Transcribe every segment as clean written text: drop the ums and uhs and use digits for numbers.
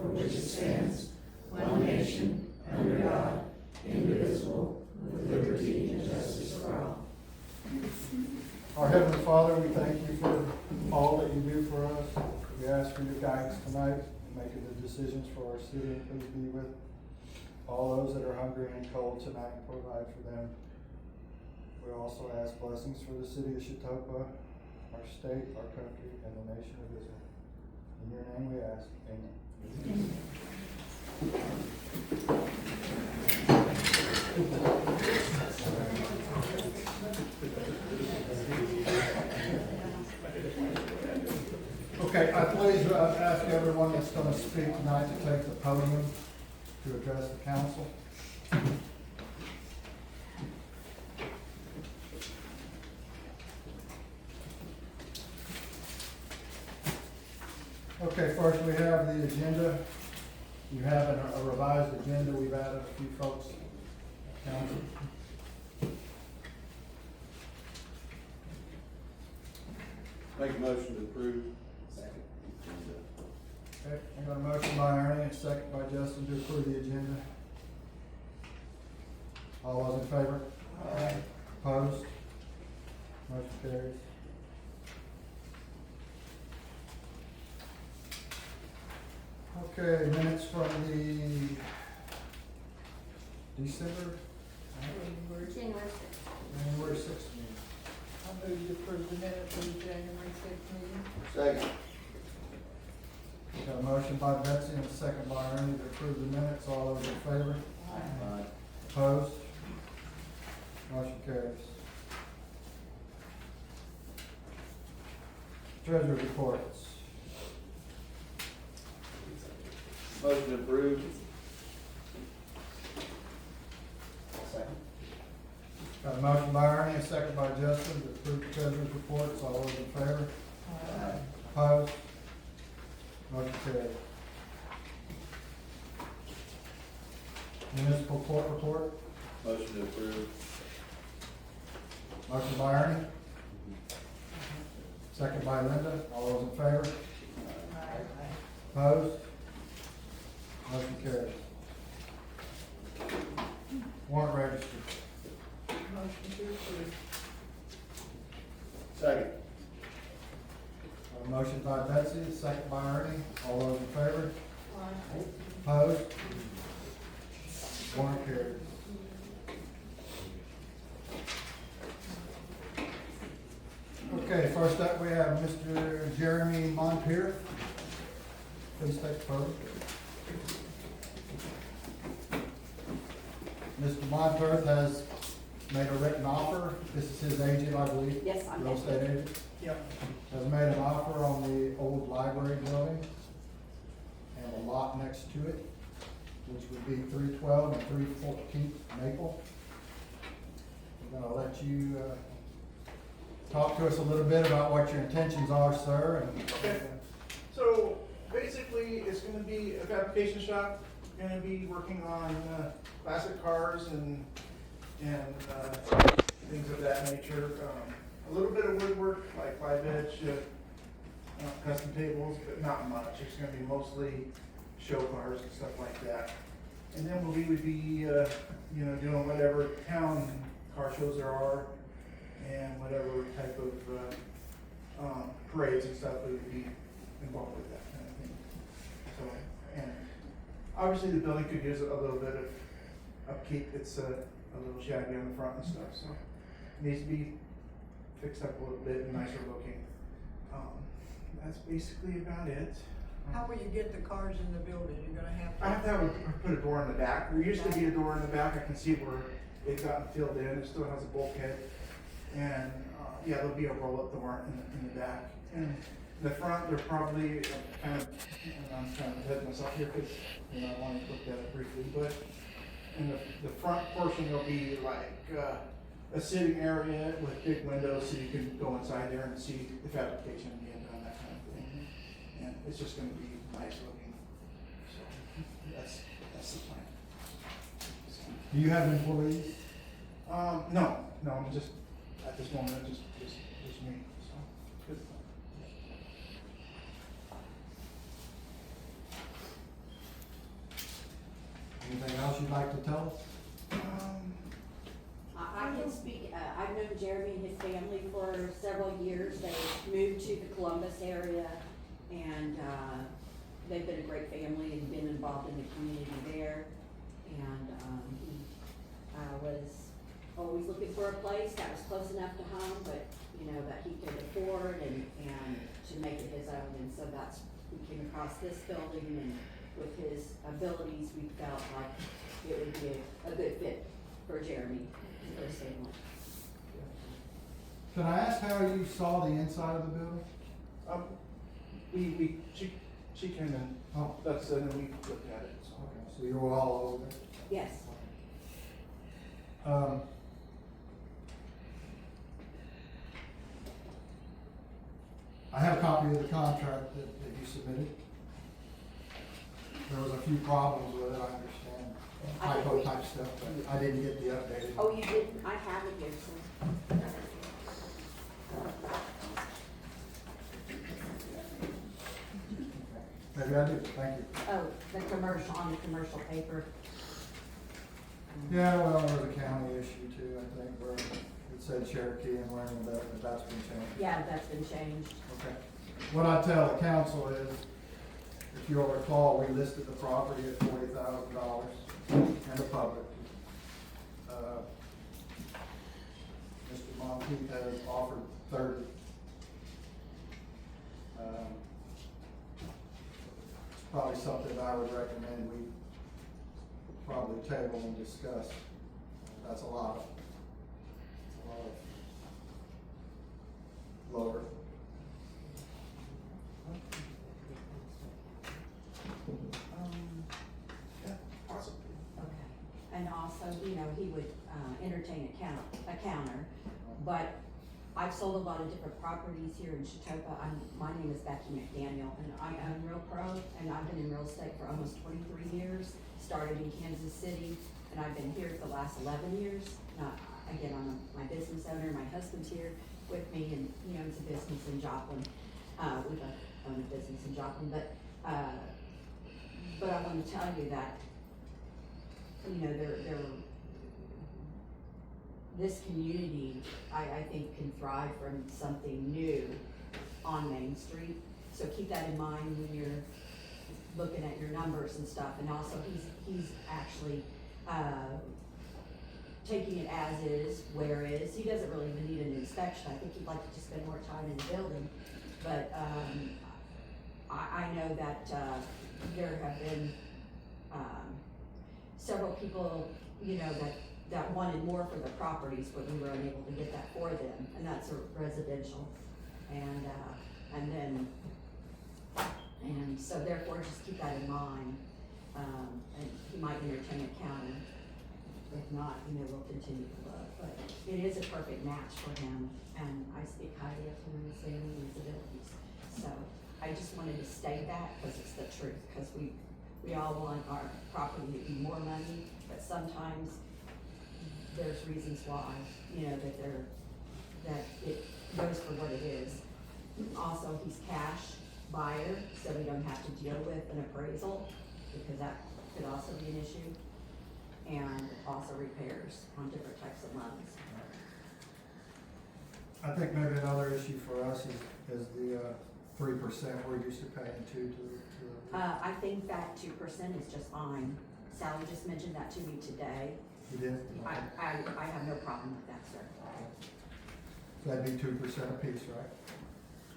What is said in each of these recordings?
for which it stands, one nation, under God, indivisible, with liberty and justice for all. Our Heavenly Father, we thank you for all that you do for us. We ask for your guidance tonight in making the decisions for our city, and please be with all those that are hungry and cold tonight and provide for them. We also ask blessings for the city of Chetopa, our state, our country, and the nation of Israel. In your name we ask, amen. Okay, I please ask everyone that's going to speak tonight to take the podium to address the council. Okay, first we have the agenda. You have a revised agenda. We've added a few folks. Council. Make a motion to approve. Second. Okay, I got a motion by Ernie and a second by Justin to approve the agenda. All those in favor? Aye. Opposed? Motion carries. Okay, minutes from the December, January 6th meeting. I move to approve the minutes of the January 6th meeting. Second. Got a motion by Betsy and a second by Ernie to approve the minutes. All those in favor? Aye. Opposed? Motion carries. Treasury reports. Motion to approve. Second. Got a motion by Ernie and a second by Justin to approve the treasurer's reports. All those in favor? Aye. Opposed? Motion carries. Municipal court report. Motion to approve. Motion by Ernie. Second by Linda. All those in favor? Opposed? Motion carries. Warrant register. Motion to approve. Second. A motion by Betsy, second by Ernie. All those in favor? Aye. Opposed? Warrant carries. Okay, first up we have Mr. Jeremy Montier. Please take the photo. Mr. Montier has made a written offer. This is his agent, I believe. Yes, I'm Real estate agent. Yep. Has made an offer on the old library building and a lot next to it, which would be 312 and 314 Maple. I'm gonna let you, talk to us a little bit about what your intentions are, sir. And Okay. So basically, it's gonna be a fabrication shop, gonna be working on classic cars and things of that nature. A little bit of woodwork, like 5-edge, custom tables, but not much. It's gonna be mostly show cars and stuff like that. And then we would be, doing whatever town car shows there are, and whatever type of parades and stuff that would be involved with that kind of thing. So, and obviously the building could use a little bit of upkeep. It's a little shabby on the front and stuff, so it needs to be fixed up a little bit and nicer looking. That's basically about it. How will you get the cars in the building? You're gonna have to. I have to put a door in the back. There used to be a door in the back. I can see where it got filled in. It still has a bulkhead. And, yeah, there'll be a roll-up door in the back. And in the front, they're probably I'm kind of ahead of myself here because, I want to look at it briefly, but in the front portion, there'll be like, a sitting area with big windows so you can go inside there and see the fabrication being done, that kind of thing. And it's just gonna be nice looking. So that's the plan. So, do you have employees? no, I'm just, at this moment, just me, so, good. like to tell us? I can speak, I've known Jeremy and his family for several years. They moved to the Columbus area, and, they've been a great family and been involved in the community there. And, he, was always looking for a place that was close enough to home, but, you know, that he could afford and to make it his own. And so that's, we came across this building, and with his abilities, we felt like it would be a good fit for Jeremy, for his family. Can I ask how you saw the inside of the building? She came in, Oh, that's, and then we looked at it, so. okay, so you were all over there? Yes. I have a copy of the contract that you submitted. There was a few problems with it, I understand, typo type stuff, but I didn't get the updated. Oh, you didn't? I have it here, sir. Maybe I do, thank you. Oh, the commercial, on the commercial paper. Yeah, well, there was a county issue too, I think, where it said Cherokee and Warren, but that's been changed. Yeah, that's been changed. Okay. What I tell the council is, if you'll recall, we listed the property at $40,000 and the public. Mr. Monteith has offered 30. It's probably something I would recommend we probably table and discuss. That's a lot of lower. Yeah, possibly. Okay. And also, you know, he would, entertain a counter, but I've sold a lot of different properties here in Chetopa. My name is Becky McDaniel, and I own Real Pro, and I've been in real estate for almost 23 years. Started in Kansas City, and I've been here for the last 11 years. Again, I'm my business owner. My husband's here with me, and he owns a business in Joplin. We both own a business in Joplin, but I want to tell you that, you know, this community, I think, can thrive from something new on Main Street. So keep that in mind when you're looking at your numbers and stuff. And also, he's actually, taking it as is, where is. He doesn't really even need an inspection. I think he'd like to just spend more time in the building. But, I know that, there have been, several people, you know, that wanted more for the properties, but we were unable to get that for them, and that's a residential. And so therefore, just keep that in mind. And he might entertain a counter. If not, you know, we'll continue to look, but it is a perfect match for him, and I speak highly of him and his family and his abilities. So I just wanted to state that, because it's the truth, because we all want our property to be more money, but sometimes there's reasons why, you know, that it goes for what it is. Also, he's cash buyer, so we don't have to deal with an appraisal, because that could also be an issue. And also repairs on different types of loans. I think maybe another issue for us is the 3% we're used to paying to. I think that 2% is just fine. Sally just mentioned that to me today. You did? I have no problem with that, sir. So that'd be 2% apiece, right?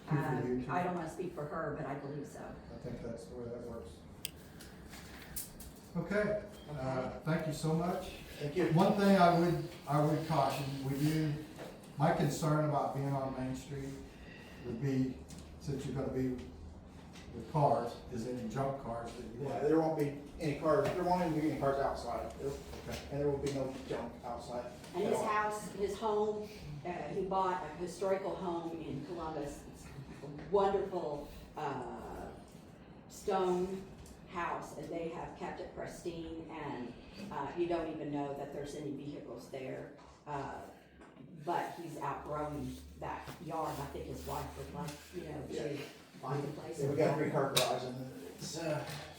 Two for you, two. I don't wanna speak for her, but I believe so. I think that's the way that works. Okay, thank you so much. Thank you. One thing I would caution, my concern about being on Main Street would be, since you're gonna be with cars, is any junk cars that you Yeah, have. there won't be any cars, there won't even be any cars outside, Okay. and there will be no junk outside. And his house, his home, he bought a historical home in Columbus. It's a wonderful, stone house, and they have kept it pristine, and, you don't even know that there's any vehicles there. But he's outgrown that yard. I think his wife would like, you know, to find a place. Yeah, we got a 3-car garage and it's,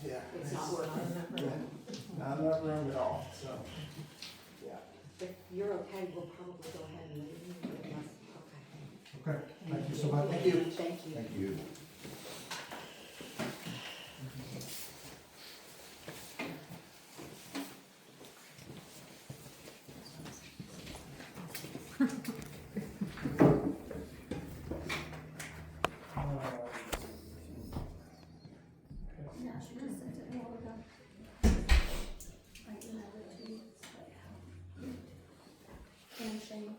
yeah. It's not working. Not enough room at all, so, yeah. If you're okay, we'll probably go ahead and leave. Okay. Okay, thank you so much. Thank you. Thank you. Thank you. Yeah, she just sent it a while ago. I emailed it to you. And Shane.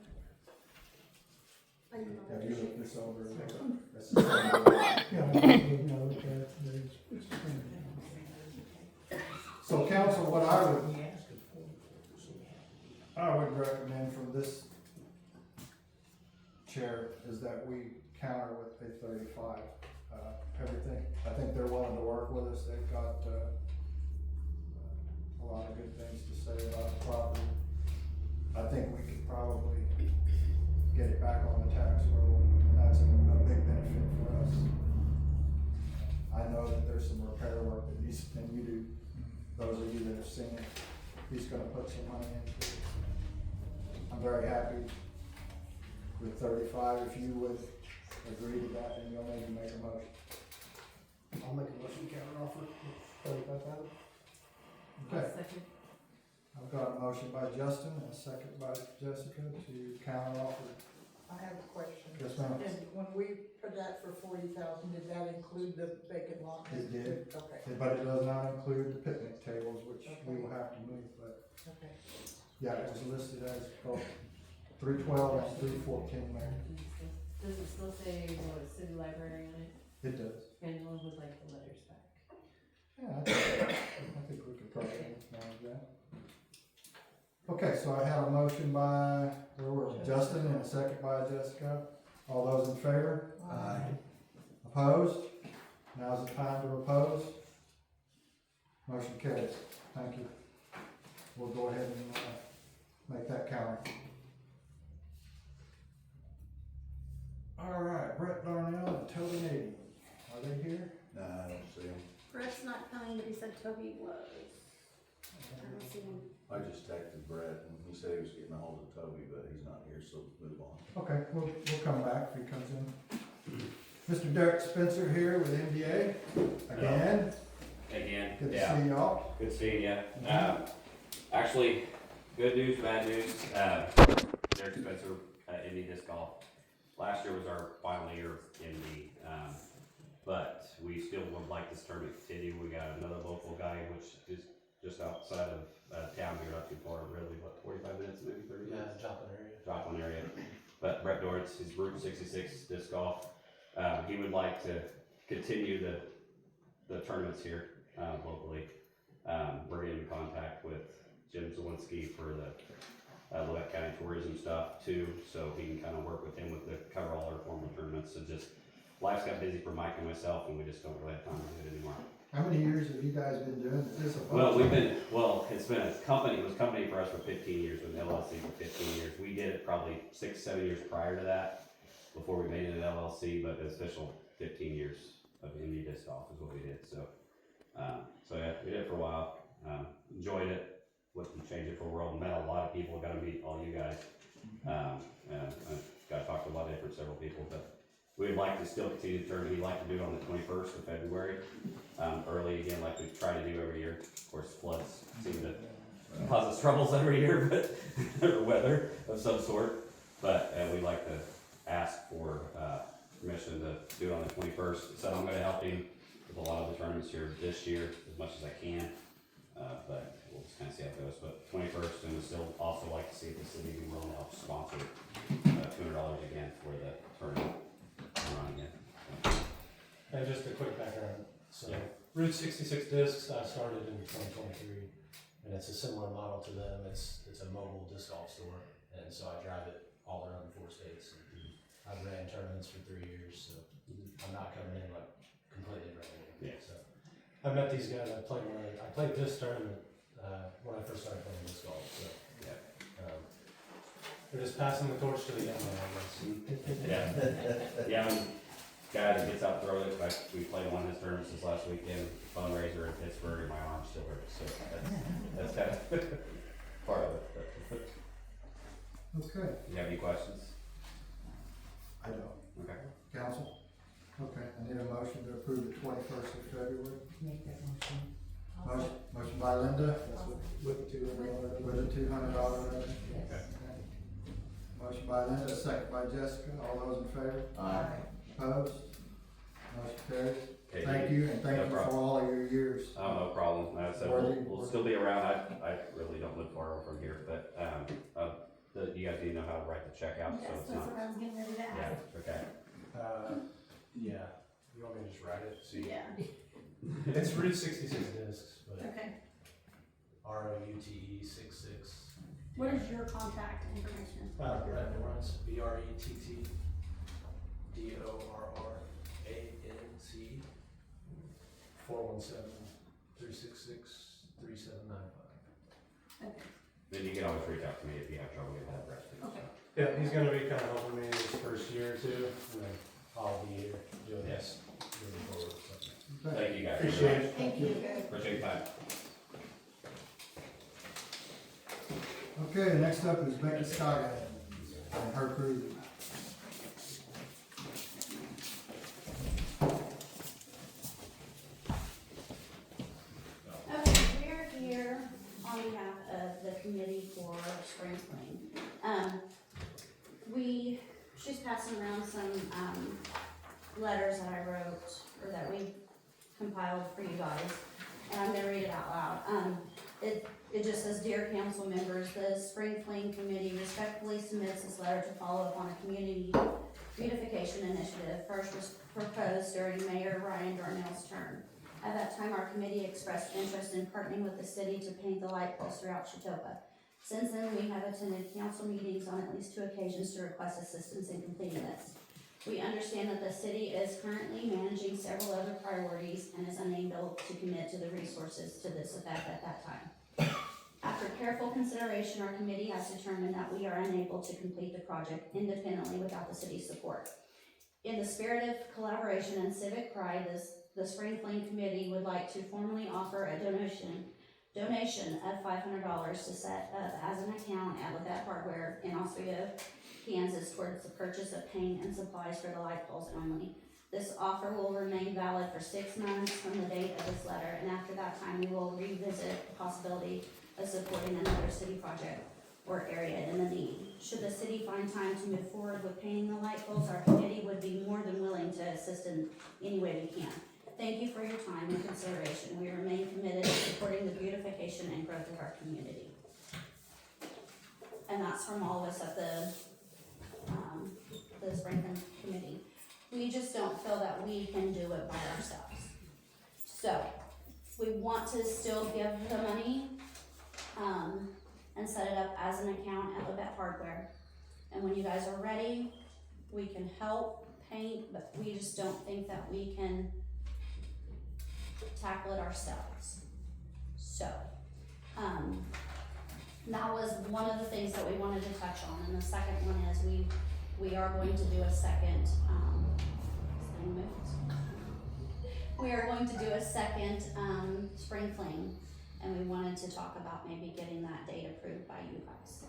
I emailed it Have to you Shane. looked this over? That's the same one. So council, what I would recommend from this chair is that we counter with a 35. Everything, I think they're willing to work with us. They've got, a lot of good things to say about the property. I think we could probably get it back on the tax roll, and that's a big benefit for us. I know that there's some repair work that needs, and you do, those of you that have seen it, he's gonna put some money into it. I'm very happy with 35. If you would agree to that, then you'll need to make a motion. I'll make a motion counter offer, 35,000. Okay, Second. I've got a motion by Justin and a second by Jessica to counter offer. I have a question. Yes, ma'am. And when we put that for 40,000, did that include the vacant lot? It did. Okay, But it does not include the picnic tables, which we will have to move, but okay. yeah, it was listed as both 312 and 314 there. Does it still say what city library on it? It does. Angela would like the letters back. Yeah, I think we could probably manage that. Okay, so I have a motion by, where were we, Justin, and a second by Jessica. All those in favor? Aye. Opposed? Now's the time to oppose. Motion carries. Thank you. We'll go ahead and make that count. All right, Brett Darnell and Toby Nady. Are they here? No, I don't see him. Brett's not coming, but he said Toby was. I don't see him. I just texted Brett and he said he was getting a hold of Toby, but he's not here, so move on. Okay, we'll come back if he comes in. Mr. Derek Spencer here with MDA. Again, Again, good to yeah, see y'all. good seeing you. Actually, good news, bad news. Derek Spencer, Indy Disc Golf. Last year was our final year of Indy, but we still would like this tournament to continue. We got another local guy, which is just outside of town here, not too far, really, what, 45 minutes, maybe 30 minutes? Joplin area. But Brett Dortz, his Route 66 Disc Golf. He would like to continue the tournaments here locally. We're in contact with Jim Zawinski for the Levesque County tourism stuff too, so he can kind of work with him with the cover all our formal tournaments. So just life's got busy for Mike and myself, and we just don't really have time to do it anymore. How many years have you guys been doing this? Well, it's been a company, it was a company for us for 15 years, with an LLC for 15 years. We did it probably 6-7 years prior to that, before we made it an LLC, but the official 15 years of Indy Disc Golf is what we did, so. So yeah, we did it for a while, enjoyed it, wouldn't change it for the world, met a lot of people, got to meet all you guys. And I got to talk to a lot of several people, but we would like to still continue the tournament. We'd like to do it on the 21st of February, early again, like we try to do every year. Of course, floods seem to cause us troubles every year, but or weather of some sort. But we'd like to ask for permission to do it on the 21st. So I'm going to help him with a lot of the tournaments here this year as much as I can. But we'll just kind of see how it goes. But 21st, and we'd still also like to see if the city be willing to help sponsor $200 again for the tournament. And just a quick background, so Yeah. Route 66 Discs, I started in 2023, and it's a similar model to them. It's a mobile disc golf store, and so I drive it all around the 4 states. And I've ran tournaments for 3 years, so I'm not coming in like completely brand new. Yeah. So I met these guys. I played this tournament when I first started playing disc golf. So Yeah. we're just passing the torch to the young man, I guess. Yeah. Yeah, guy that gets out throwing it, we played one of his tournaments this last weekend, fundraiser in Pittsburgh, and my arm still hurts, so that's kind of part of it, but, Okay, you have any questions? I don't. Okay. Council? Okay, I need a motion to approve the 21st of February. Make that motion. Motion by Linda, With the $200. with a $200 limit. Yes. Motion by Linda, second by Jessica, all those in favor? Opposed? Motion carries. Okay, Thank you, and thank no you for problem. all of your years. Oh, no problem, no, so Worthy- we'll still be around, I really don't live far from here, but, you guys need to know how to write the check out, so Yes, it's that's not, what I was getting ready to yeah, ask. okay. Yeah, you want me to just write it? So you- Yeah, It's Route 66 discs, but okay. ROUTE 66. What is your contact information? Brett Lawrence, BRETT DORRANC 417-366-3795. Okay, Then you can always reach out to me if you have trouble getting that address too. okay. Yeah, he's gonna be kind of helping me this first year or two, and then I'll be here doing this moving forward. So. Okay. Thank you guys. Appreciate it. Thank you. Appreciate your time. Okay, next up is Becky Scott and her crew. Okay, we're here on behalf of the committee for spring clean. She's passing around some, letters that I wrote, or that we compiled for you guys, and I'm gonna read it out loud. It just says, "Dear council members, the Spring Clean Committee respectfully submits this letter to follow up on a community beautification initiative first was proposed during Mayor Ryan Darnell's term. At that time, our committee expressed interest in partnering with the city to paint the light poles throughout Chetopa. Since then, we have attended council meetings on at least 2 occasions to request assistance in completing this. We understand that the city is currently managing several other priorities and is unable to commit to the resources to this effect at that time. After careful consideration, our committee has determined that we are unable to complete the project independently without the city's support. In the spirit of collaboration and civic pride, the Spring Clean Committee would like to formally offer a donation of $500 to set up as an account at Levette Hardware in Oswego, Kansas, towards the purchase of paint and supplies for the light poles only. This offer will remain valid for 6 months from the date of this letter, and after that time, we will revisit the possibility of supporting another city project or area in the need. Should the city find time to move forward with painting the light poles, our committee would be more than willing to assist in any way we can. Thank you for your time and consideration. We remain committed to supporting the beautification and growth of our community." And that's from all of us at the Spring Committee. We just don't feel that we can do it by ourselves. So, we want to still give the money, and set it up as an account at Levette Hardware. And when you guys are ready, we can help paint, but we just don't think that we can tackle it ourselves. So, that was one of the things that we wanted to touch on, and the second one is we are going to do a second, we are going to do a second, spring fling, and we wanted to talk about maybe getting that date approved by you guys.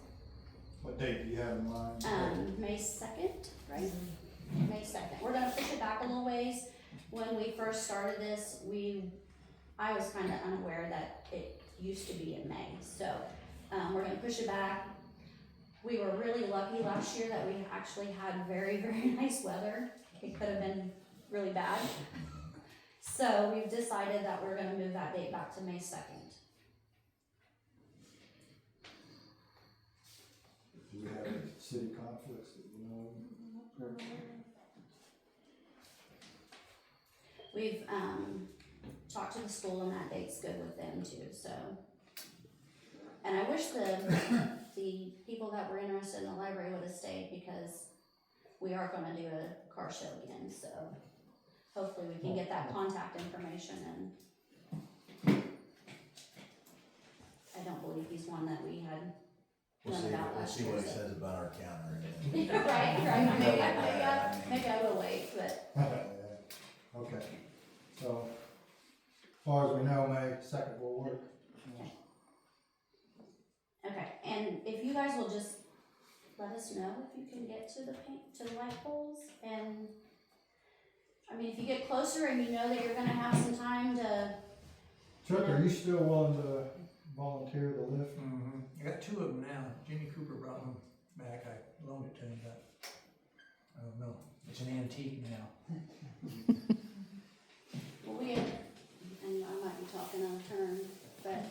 What date do you have in mind? May 2nd, right? May 2nd. We're gonna push it back a little ways. When we first started this, I was kinda unaware that it used to be in May, so, we're gonna push it back. We were really lucky last year that we actually had very, very nice weather. It could have been really bad. So we've decided that we're gonna move that date back to May 2nd. Do you have city conflicts that you know? We've, talked to the school and that date's good with them too, so. And I wish the people that were interested in the library would have stayed, because we are gonna do a car show again, so hopefully we can get that contact information, and I don't believe he's one that we had known about last year. We'll see what he so. says about our counter. Right, maybe I will wait, but Okay, so, as far as we know, May 2nd will work. Okay, and if you guys will just let us know if you can get to the paint, to the light poles, and, I mean, if you get closer and you know that you're gonna have some time to, Chuck, are you still willing to volunteer the lift? I got two of them now. Jimmy Cooper brought them back. I loaned it to him, but I don't know. It's an antique now. well, we, and I might be talking out of turn, but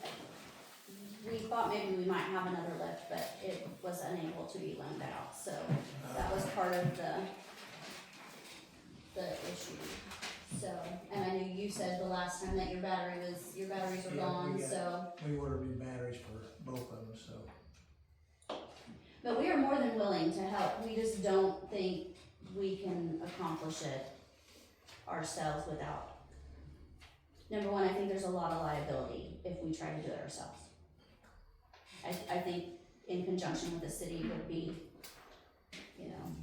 we thought maybe we might have another lift, but it was unable to be loaned out, so that was part of the issue. So, and I know you said the last time that your batteries were Yeah, gone, we got- so, We ordered new batteries for both of them, so. but we are more than willing to help, we just don't think we can accomplish it ourselves without. Number one, I think there's a lot of liability if we try to do it ourselves. I think in conjunction with the city would be, you know,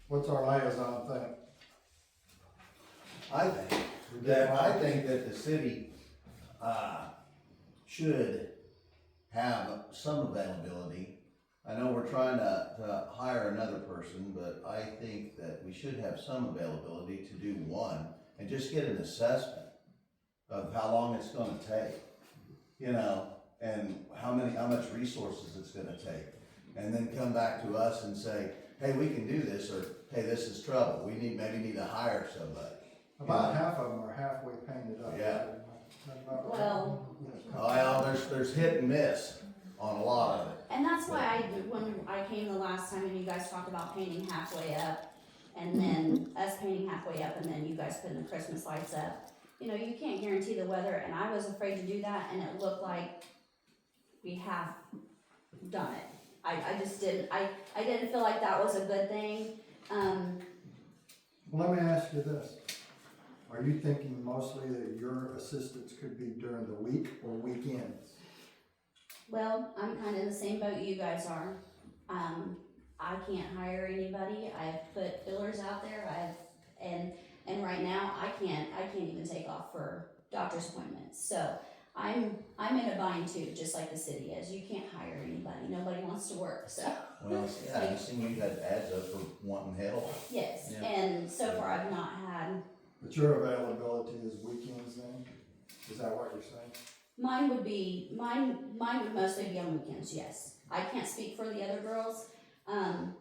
What's our liaison think? I think that the city, should have some availability. I know we're trying to hire another person, but I think that we should have some availability to do one and just get an assessment of how long it's gonna take, you know, and how much resources it's gonna take. And then come back to us and say, hey, we can do this, or hey, this is trouble, we maybe need to hire somebody. About half of them are halfway painted up. Yeah. That's about right. Well- Well, there's hit and miss on a lot of it. and that's why when I came the last time and you guys talked about painting halfway up, and then us painting halfway up, and then you guys putting the Christmas lights up, you know, you can't guarantee the weather, and I was afraid to do that, and it looked like we have done it. I just didn't, I didn't feel like that was a good thing, Well, let me ask you this. Are you thinking mostly that your assistance could be during the week or weekends? well, I'm kinda in the same boat you guys are. I can't hire anybody, I've put fillers out there, and right now, I can't even take off for doctor's appointments, so I'm in a bind too, just like the city is, you can't hire anybody, nobody wants to work, so, Well, yeah, you seen you had ads up for wanting help. yes, Yeah. and so far I've not had, But your availability is weekends then? Is that what you're saying? mine would mostly be on weekends, yes. I can't speak for the other girls, and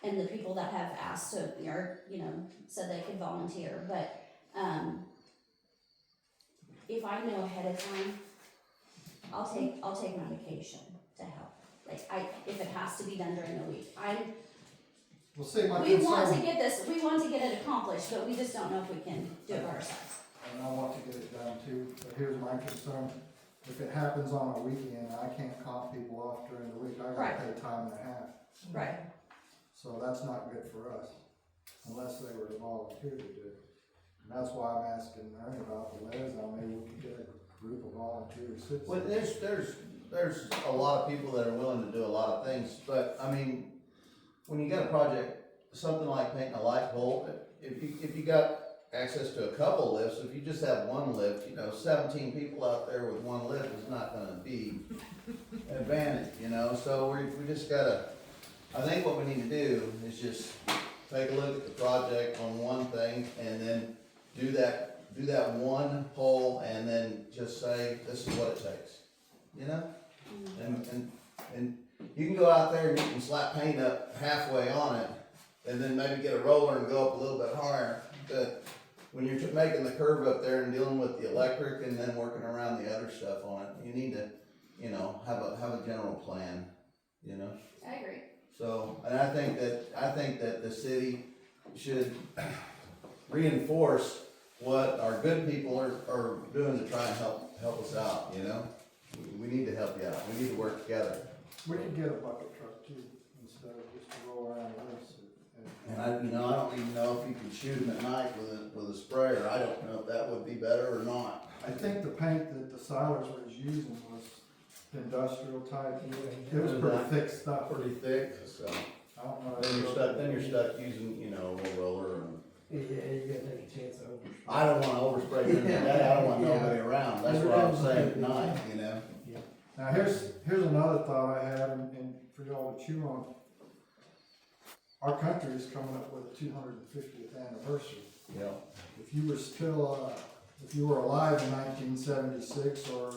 the people that have asked to, or, you know, said they could volunteer, but, if I know ahead of time, I'll take my vacation to help. Like, if it has to be done during the week, Well, see, my we want to concern, we want to get it accomplished, but we just don't know if we can do it ourselves. and I want to get it done too, but here's my concern. If it happens on a weekend, I can't comp people off during the week, I Right. gotta pay time and a half. Right. So that's not good for us, unless they were to volunteer to do it. And that's why I'm asking Ernie about the liaison, maybe we could get a group of volunteer citizens. Well, there's a lot of people that are willing to do a lot of things, but I mean, when you got a project, something like painting a light pole, if you got access to a couple lifts, if you just have one lift, you know, 17 people out there with one lift is not gonna be an advantage, you know, so we just gotta, I think what we need to do is just take a look at the project on one thing and then do that one pole and then just say, this is what it takes, you know? And you can go out there and you can slap paint up halfway on it and then maybe get a roller and go up a little bit higher, but when you're making the curve up there and dealing with the electric and then working around the other stuff on it, you need to, you know, have a general plan, you know? I agree. So, and I think that the city should reinforce what our good people are doing to try and help us out, you know? We need to help you out, we need to work together. We could get a bucket truck too, instead of just to roll around with us. And I don't even know if you could shoot them at night with a sprayer, I don't know if that would be better or not. I think the paint that the Silers was using was industrial type. It was pretty thick stuff. Pretty thick, so. I I don't know. Then you're stuck using, you know, a roller and, Yeah, you gotta take a chance over. I don't wanna overspray during the day, I don't want nobody around, that's what I'm saying at night, you know? Now, here's another thought I had, and for y'all to chew on. Our country is coming up with a 250th anniversary. Yeah. If you were still, if you were alive in 1976 or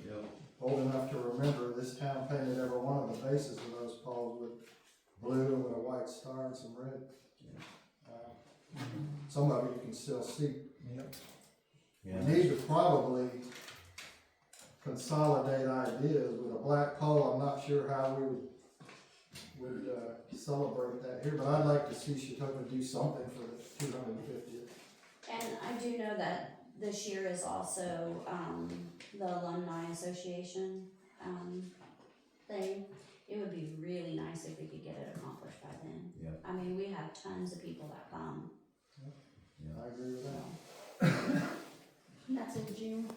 Yep. old enough to remember, this town painted every one of the bases of those poles with blue and with a white star and some red. Some of it you can still see. Yeah. We need to probably consolidate ideas with a black pole. I'm not sure how we would celebrate that here, but I'd like to see Chetopa do something for the 250th. And I do know that this year is also, the Alumni Association, thing. It would be really nice if we could get it accomplished by then. Yep. I mean, we have tons of people that come. I agree with that. That's in June.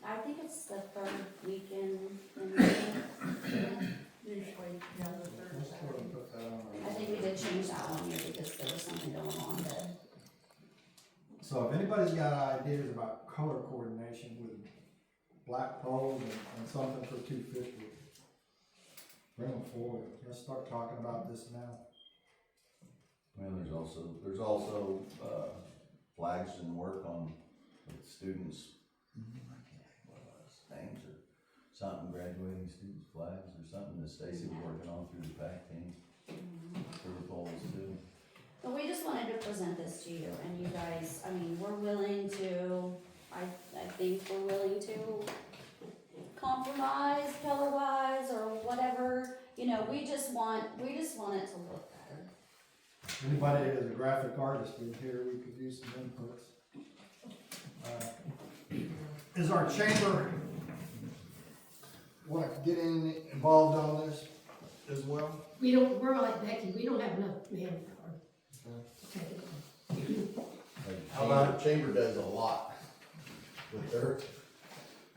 I think it's the third weekend in June. Usually, yeah, the third Let's go ahead and Saturday. put that on I our- think we did change that one year because there was something going on that. So if anybody's got ideas about color coordination with black poles and something for 250, bring them forward. Let's start talking about this now. Well, there's also, flags and work on with students. Names or something, graduating students' flags or something that Stacy was working on through the PAC team, for the polls too. But we just wanted to present this to you and you guys, I mean, we're willing to, I think we're willing to compromise color-wise or whatever, you know, we just want it to look better. Anybody that is a graphic artist in here, we could use some inputs. Is our chamber want to get involved on this as well? We're like Becky, we don't have enough manpower. Okay. How about Chamber does a lot with their,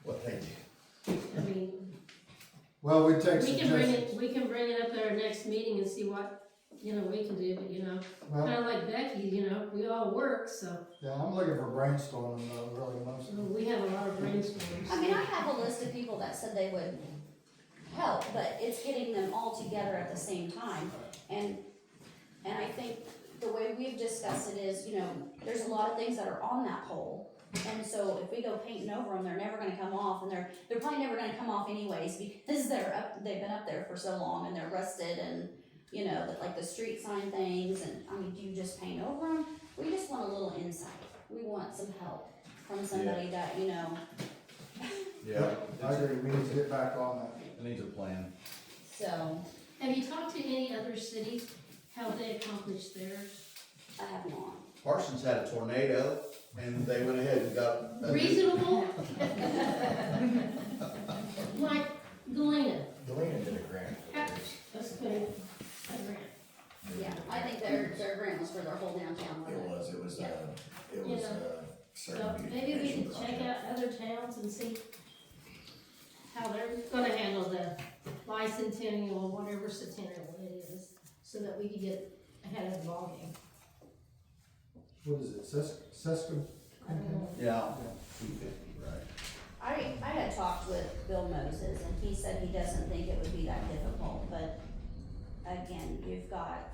what they do. I mean, Well, we take we can bring suggestions. it, we can bring it up at our next meeting and see what, you know, we can do, but you know, Well, kinda like Becky, you know, we all work, so yeah, I'm looking for brainstorming though, really mostly. we have a lot of brainstorms. I mean, I have a list of people that said they would help, but it's getting them all together at the same time. And I think the way we've discussed it is, you know, there's a lot of things that are on that pole. And so if we go painting over them, they're never gonna come off, and they're probably never gonna come off anyways, because they've been up there for so long and they're rusted and, you know, like the street sign things, and, I mean, do you just paint over them? We just want a little insight. We want some help from somebody that, you know, Yeah. I agree, we need to get back on that. It needs a plan. so, Have you talked to any other cities, how they accomplished theirs? I have not. Parsons had a tornado and they went ahead and got. a new- Reasonable? Like Galena, Galena did a grant. that's good, a grant. Yeah, I think their grant was for their whole downtown. It was Yeah. Yeah. certain So maybe we beautification could check project. out other towns and see how they're gonna handle the bicentennial, whatever centennial it is, so that we can get ahead of the ballgame. What is it, Sesco? I don't know. Yeah, 250, right. I had talked with Bill Moses, and he said he doesn't think it would be that difficult, but again, you've got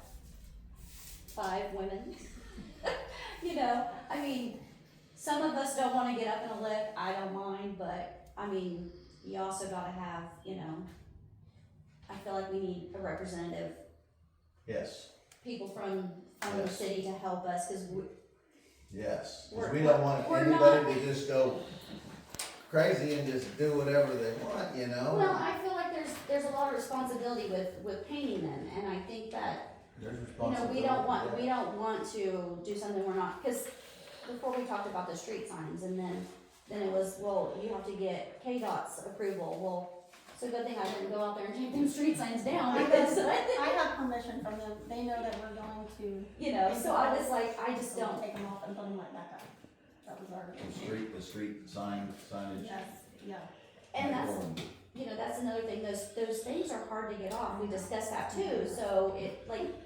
5 women. You know, I mean, some of us don't wanna get up in a lift, I don't mind, but, I mean, you also gotta have, you know, I feel like we need a representative, Yes, people from the Yes. city to help us, cause yes, 'cause We're- we don't want we're anybody to just go crazy and just do whatever they want, you know? well, I feel like there's a lot of responsibility with painting them, and I think that, There's you know, responsibility. we don't want to do something we're not, cause before we talked about the street signs, and then it was, well, you have to get KDOT's approval, well, it's a good thing I didn't go out there and take them street signs down, because, I have permission from them, they know that we're going to. you know, so I was like, I just don't, Take them off and put them right back up. That was our. The street signage. Yes, yeah. and you know, that's another thing, those things are hard to get off, we discussed that too, so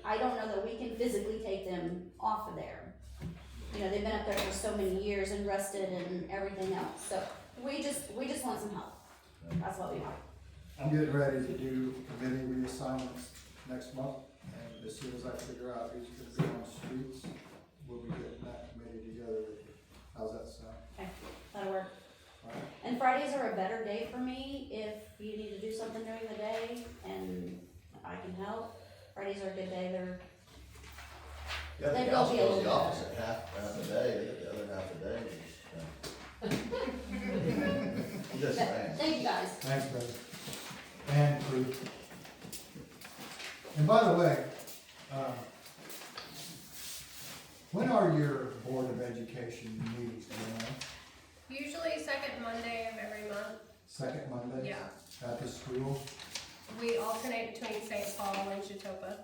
I don't know that we can physically take them off of there. You know, they've been up there for so many years and rusted and everything else, so we just want some help, that's what we want. I'm getting ready to do committee reassignments next month, and as soon as I figure out who's gonna be on the streets, we'll be getting that committee together with you. How's that sound? Okay, that'll work. All right. And Fridays are a better day for me if you need to do something during the day and I can help. Fridays are a good day, Yeah, They the will council be a goes little the opposite, half a day, the other half a day is, just saying. thank you guys. Thanks, brother. And crew. And by the way, when are your Board of Education meetings going on? Usually second Monday of every month. Second Monday? Yeah. At the school? We alternate between St. Paul and Chetopa.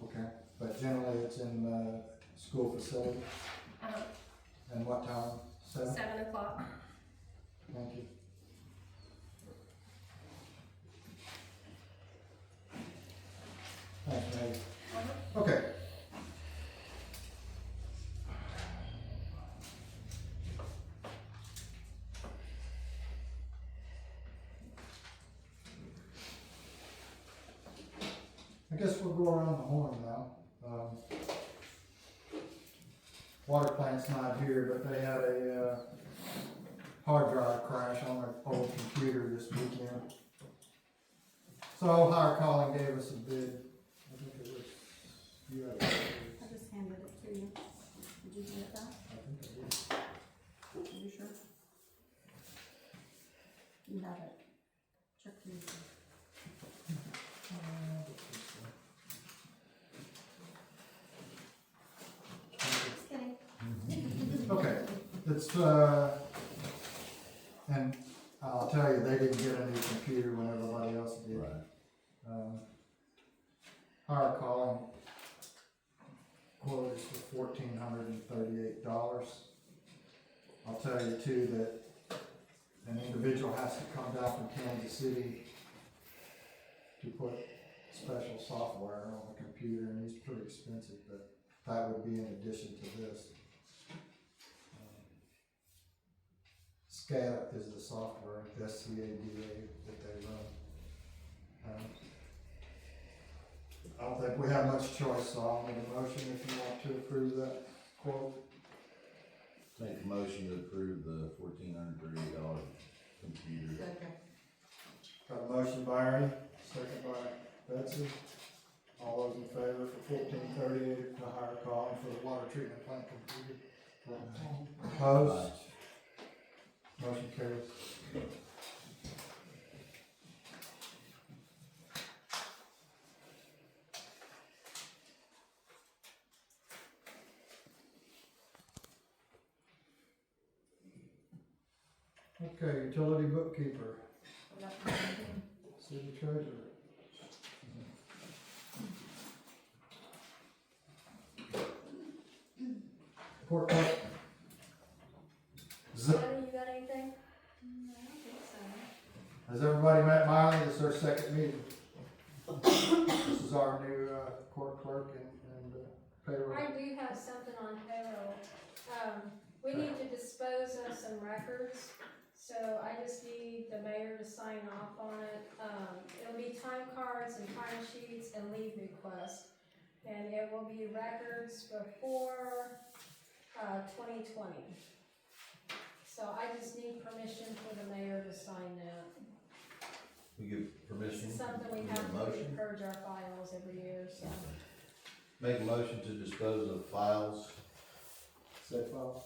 Okay, but generally it's in, school facility? And what time? 7? 7 o'clock. Thank you. Thanks, Maggie. Okay. I guess we'll go around the horn now. Water plant's not here, but they had a hard drive crash on their old computer this weekend. So Higher Calling gave us a bid. I think it was, you had it. I just handed it to you. Did you get it back? I think I did. Are you sure? You have it. Check these. Just kidding. Okay, it's, and I'll tell you, they didn't get a new computer when everybody else did. Higher Calling quote is for $1,438. I'll tell you too that an individual has to come down from Kansas City to put special software on the computer, and he's pretty expensive, but that would be in addition to this. SCADA is the software, SCADA that they run. I don't think we have much choice, so I'll make a motion if you want to approve that quote. Make a motion to approve the $1,438 computer. Got a motion by Ernie, second by Betsy. All those in favor for $1,438 to Higher Calling for the water treatment plant computer? Opposed? Motion carries. Okay, utility bookkeeper. City treasurer. Court clerk. Zip. You got anything? No, I don't think so. Has everybody met Miley? This is our second meeting. This is our new court clerk and payroll. I do have something on payroll. We need to dispose of some records, so I just need the mayor to sign off on it. It'll be time cards and time sheets and leave requests. And it will be records before, 2020. So I just need permission for the mayor to sign that. We give permission. It's something we Need a have to do, motion? purge our files every year, so. Make a motion to dispose of files. Said files.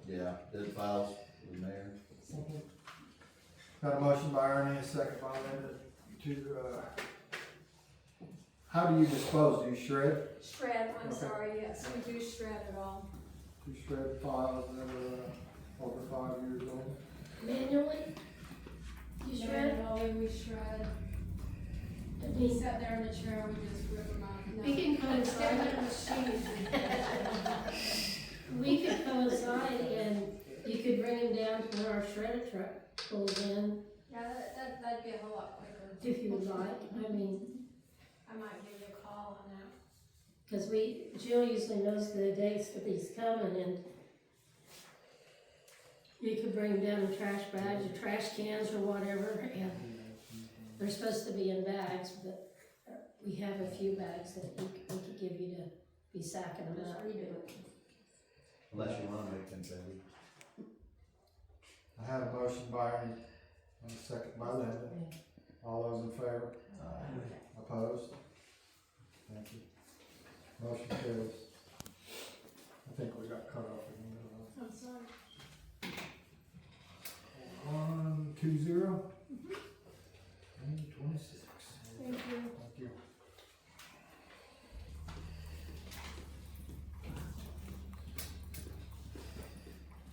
Yeah, dead files for the mayor. Got a motion by Ernie, a second by Linda to, how do you dispose? Do you shred? Shred, I'm Okay. sorry, yes, we do shred it all. Do you shred files that are over 5 years old? Manually? You shred? Manually, we shred. If We we sat there in the chair, we just rip them out. No. We can Let's get coincide. a machine. We could coincide and you could bring them down to where our shredder truck pulls in Yeah, that'd be a whole lot quicker. if you would like. I mean, I might give you a call on that. cause Jill usually knows the dates that he's coming, and you could bring down the trash bags or trash cans or whatever, and they're supposed to be in bags, but we have a few bags that we could give you to be sacking them Just up. redo it. Unless you wanna make them big. I have a motion by Ernie, and a second by Linda. All those in favor? Opposed? Thank you. Motion carries. I think we got cut off in the middle of I'm sorry. 1-2-0. 26. Thank you. Thank you.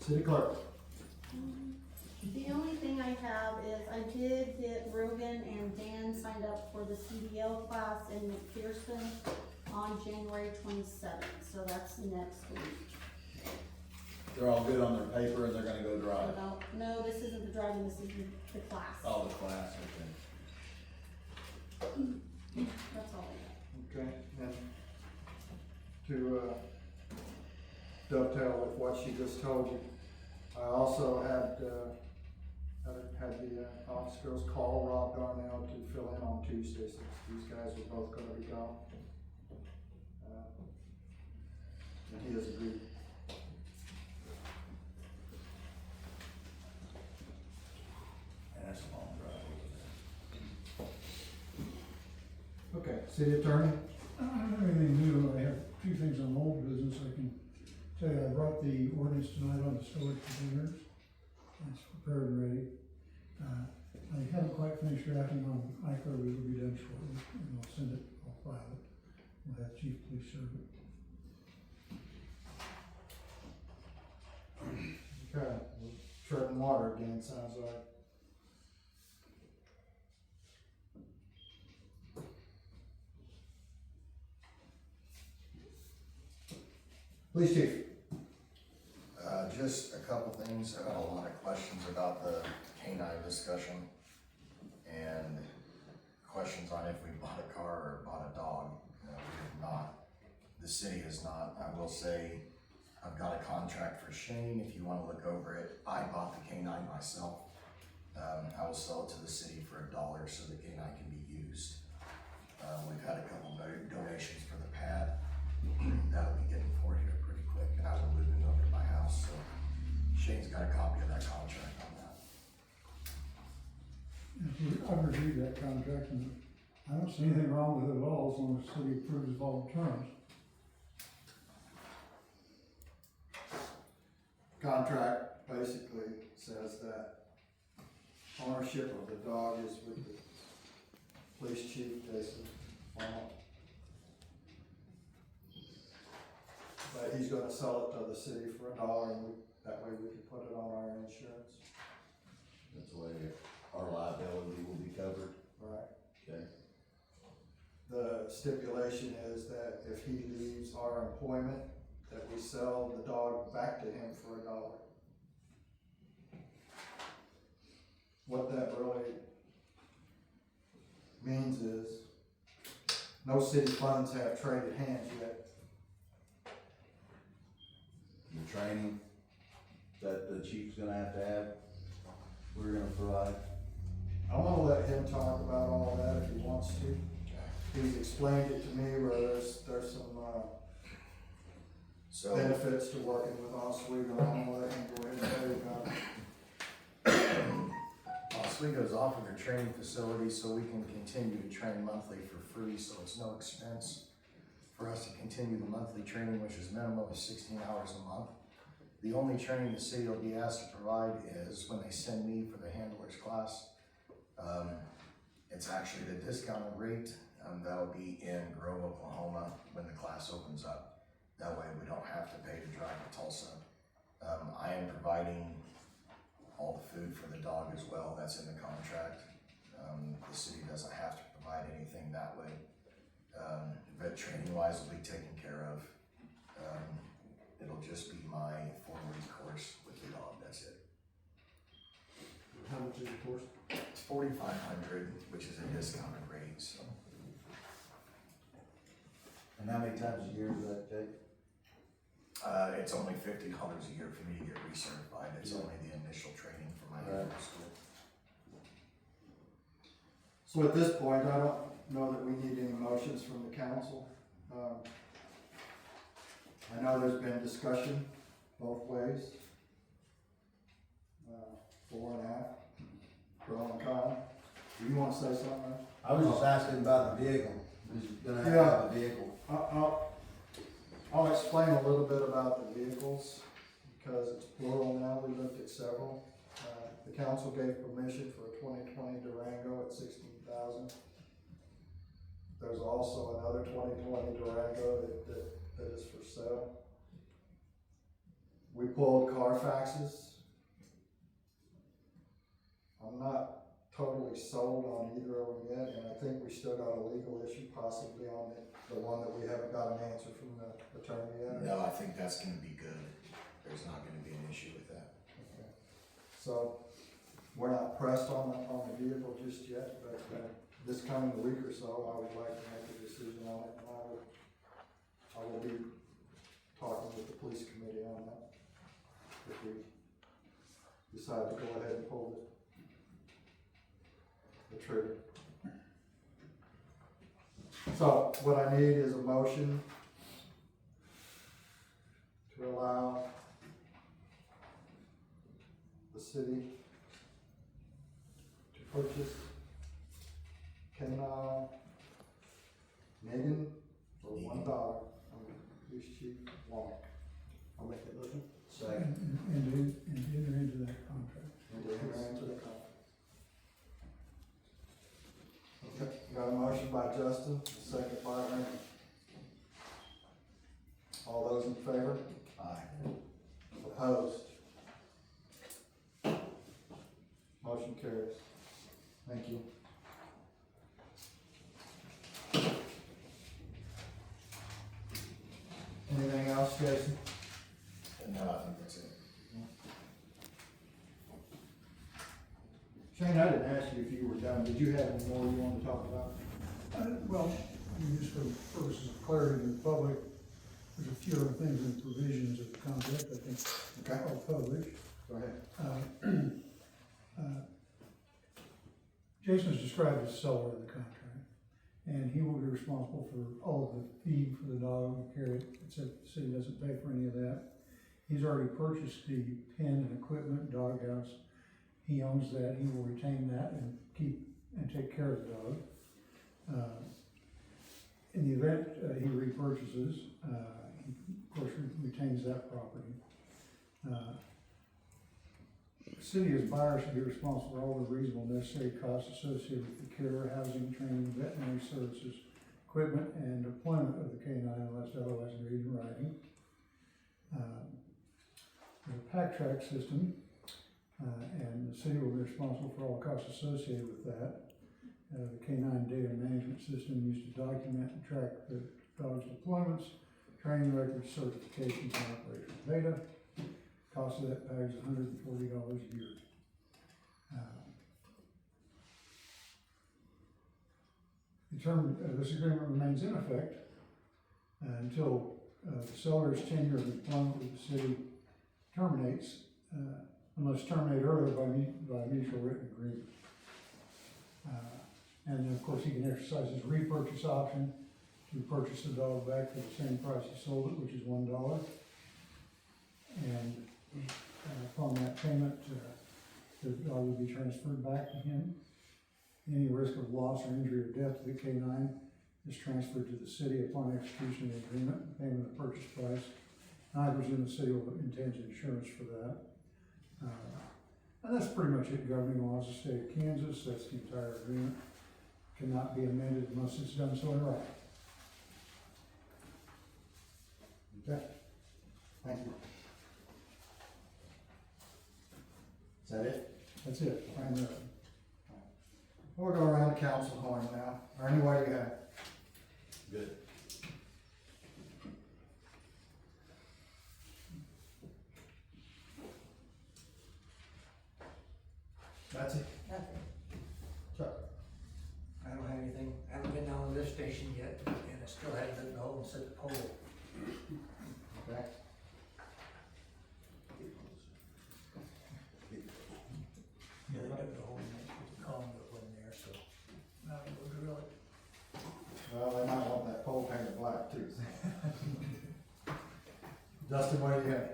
City clerk. The only thing I have is I did get Rogan and Dan signed up for the CDL class in McPherson on January 27th, so that's next week. They're all good on their paper and they're gonna go drive. No, this isn't the driving, this is the class. Oh, the class, okay. That's all I got. Okay, and to dovetail with what she just told you, I also had the office girls call Rob Darnell to fill in on Tuesday, since these guys were both gonna be gone. And he has agreed. And that's a long drive. Okay, city attorney? I don't have anything new. I have a few things on old business. I can tell you, I brought the ordinance tonight on the storage containers. It's prepared and ready. I haven't quite finished drafting on ICO, but it'll be done shortly, and I'll send it, I'll file it. We'll have chief police serve it. Okay, we're treading water again, sounds like. Police chief. Just a couple things. I got a lot of questions about the canine discussion and questions on if we bought a car or bought a dog. We have not. The city has not. I will say I've got a contract for Shane. If you want to look over it, I bought the canine myself. I will sell it to the city for $1 so the canine can be used. We've had a couple donations for the pad. That'll be getting forward here pretty quick, and I will move it over to my house. So Shane's got a copy of that contract on that. I've reviewed that contract, and I don't see anything wrong with it at all, as long as the city approves of all the terms. Contract basically says that ownership of the dog is with the police chief, Jason Farmer. But he's gonna sell it to the city for $1, and that way we can put it on our insurance. That's the way our liability will be covered. Right. Okay. The stipulation is that if he leaves our employment, that we sell the dog back to him for $1. What that really means is, no city funds have traded hands yet. The training that the chief's gonna have, we're gonna provide. I wanna let him talk about all that if he wants to. He's explained it to me where there's some benefits to working with Oswego. I'm gonna let him go ahead and tell you about it. Oswego's offered a training facility so we can continue to train monthly for free, so it's no expense for us to continue the monthly training, which is minimum of 16 hours a month. The only training the city will be asked to provide is when they send me for the handlers class. It's actually the discounted rate. That'll be in Grove, Oklahoma when the class opens up. That way we don't have to pay to drive to Tulsa. I am providing all the food for the dog as well. That's in the contract. The city doesn't have to provide anything that way. Vet training wise will be taken care of. It'll just be my 4-week course with the dog, that's it. How much is the course? $4,500, which is a discounted rate, so. And how many times a year is that, Jake? It's only $50 a year for me to get recertified. It's only the initial training for my vehicle school. So at this point, I don't know that we need any motions from the council. I know there's been discussion both ways. For and after, pro and con. Do you want to say something? I was just asking about the vehicle. Is it gonna have a vehicle? I'll explain a little bit about the vehicles, because it's plural now. We looked at several. The council gave permission for a 2020 Durango at $16,000. There's also another 2020 Durango that is for sale. We pulled Carfaxes. I'm not totally sold on either of them yet, and I think we still got a legal issue possibly on the one that we haven't got an answer from the attorney yet. No, I think that's gonna be good. There's not gonna be an issue with that. Okay. So, we're not pressed on the vehicle just yet, but this coming week or so, I would like to make a decision on it, and I will be talking with the police committee on that if we decide to go ahead and pull the trigger. So what I need is a motion to allow the city to purchase K-9 Megan for $1 from police chief Womack. I'll make that motion. Second. And enter into that contract. And to enter into the contract. Okay, got a motion by Justin, a second by Randy. All those in favor? Aye. Opposed? Motion carries. Thank you. Anything else, Jason? No, I think that's it. Shane, I didn't ask you if you were done. Did you have any more you wanted to talk about? Well, just for purposes of clarity to the public, there's a few other things in the provisions of the contract, I think, Okay. are published. Go ahead. Jason is described as seller of the contract, and he will be responsible for all of the feed for the dog, carry it, except the city doesn't pay for any of that. He's already purchased the pen and equipment, doghouse. He owns that, he will retain that and keep and take care of the dog. In the event he repurchases, he of course retains that property. The city as buyer should be responsible for all the reasonable necessary costs associated with the care, housing, training, veterinary services, equipment, and deployment of the K-9 unless otherwise agreed in writing. There's a pack track system, and the city will be responsible for all the costs associated with that. The K-9 data management system used to document and track the dog's deployments, training records, certifications, and operational data. Cost of that package is $140 a year. This agreement remains in effect until the seller's tenure of employment with the city terminates, unless terminated earlier by mutual written agreement. And then, of course, he can exercise his repurchase option to purchase the dog back for the same price he sold it, which is $1. And upon that payment, the dog will be transferred back to him. Any risk of loss or injury or death to the K-9 is transferred to the city upon execution of the agreement and payment of purchase price. And I presume the city will intend insurance for that. And that's pretty much it. Governing laws of the state of Kansas, that's the entire agreement. Cannot be amended unless it's done so in writing. Okay. Thank you. Is that it? That's it. Primarily. We'll go around the council horn now. Ernie, what do you have? Good. That's it. Nothing. Dustin, what do you have?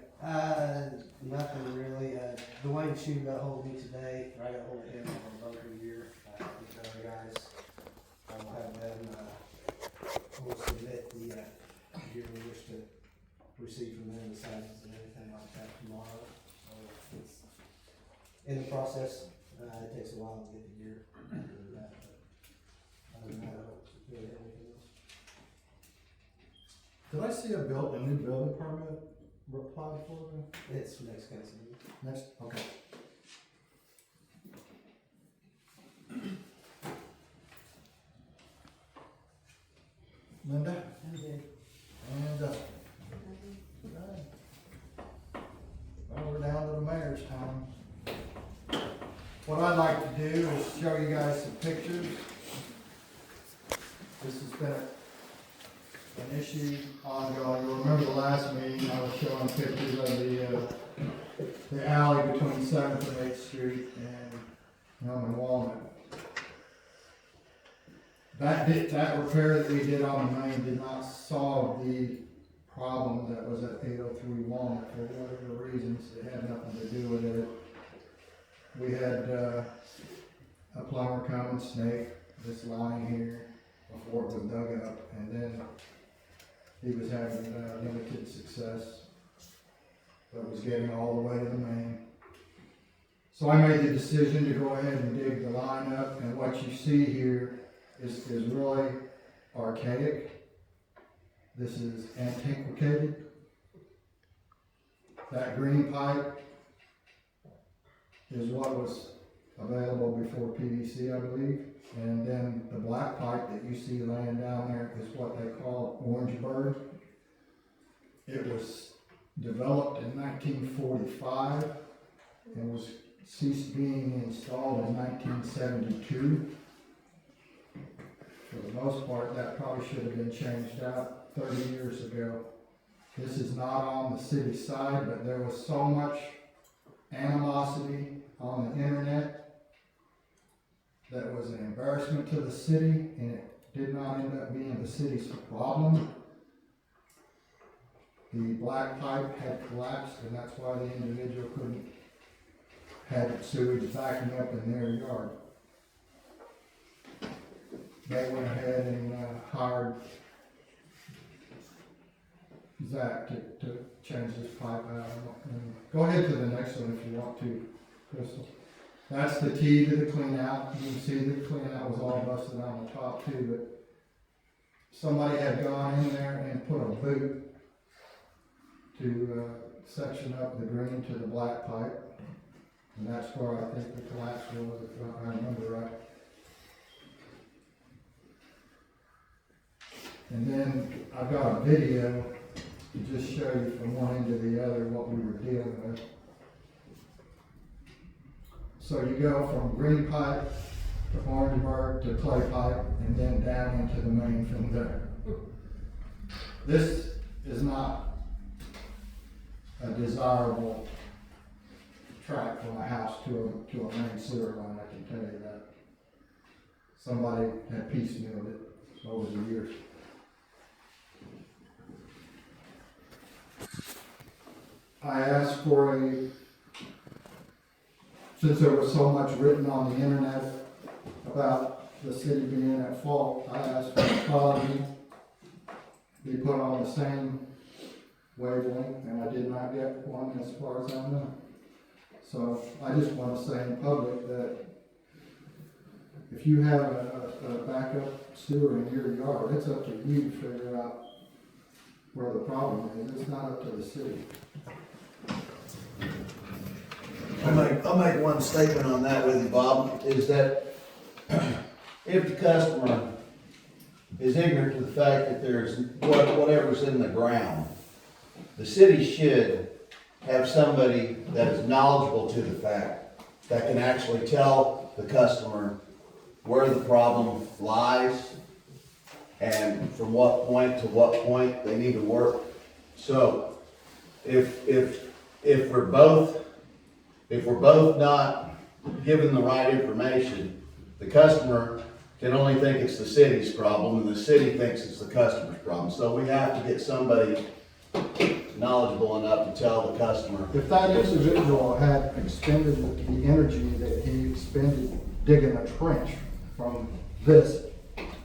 Nothing really. Dwayne Shue got hold of me today, or I got hold of him for a bunker year. The other guys, I will have them, we'll submit the year we wish to receive from them, the sizes and everything like that tomorrow. So it's in the process. It takes a while to get the gear. But other than that, I don't really have anything else. Did I see a new building permit applied for them? It's next council meeting. Next, okay. Linda? I'm good. And Dustin? Well, we're down to the mayor's time. What I'd like to do is show you guys some pictures. This has been an issue ongoing. You'll remember the last meeting, I was showing pictures of the alley between 7th and 8th Street and Walnut. That repair that we did on the main did not solve the problem that was at 803 Walnut for whatever reasons. It had nothing to do with it. We had a plumber come and snake this line here before it was dug up, and then he was having limited success, but was getting all the way to the main. So I made the decision to go ahead and dig the line up, and what you see here is really archaic. This is antiquated. That green pipe is what was available before PVC, I believe. And then the black pipe that you see laying down there is what they call Orangeburg. It was developed in 1945 and was ceased being installed in 1972. For the most part, that probably should have been changed out 30 years ago. This is not on the city side, but there was so much animosity on the internet that was an embarrassment to the city, and it did not end up being the city's problem. The black pipe had collapsed, and that's why the individual had sewage backing up in their yard. They went ahead and hired Zach to change this pipe out. And go ahead to the next one if you want to, Crystal. That's the key to the clean out. You can see the clean out was all busted on the top too, but somebody had gone in there and put a boot to section up the green to the black pipe. And that's where I think the collapse was, if I remember right. And then I've got a video to just show you from one end to the other what we were dealing with. So you go from green pipe to Orangeburg to clay pipe and then down into the main from there. This is not a desirable track from a house to a main sewer line, I can tell you that. Somebody had piecemealed it over the years. I asked for since there was so much written on the internet about the city being at fault, I asked for a quality be put on the same wavelength, and I did not get one as far as I know. So I just want to say in public that if you have a backup sewer in your yard, it's up to you to figure out where the problem is. It's not up to the city. I'll make one statement on that with you, Bob, is that if the customer is ignorant to the fact that there's whatever's in the ground, the city should have somebody that is knowledgeable to the fact that can actually tell the customer where the problem lies and from what point to what point they need to work. So if we're both not given the right information, the customer can only think it's the city's problem, and the city thinks it's the customer's problem. So we have to get somebody knowledgeable enough to tell the customer. If that individual had expended the energy that he expended digging a trench from this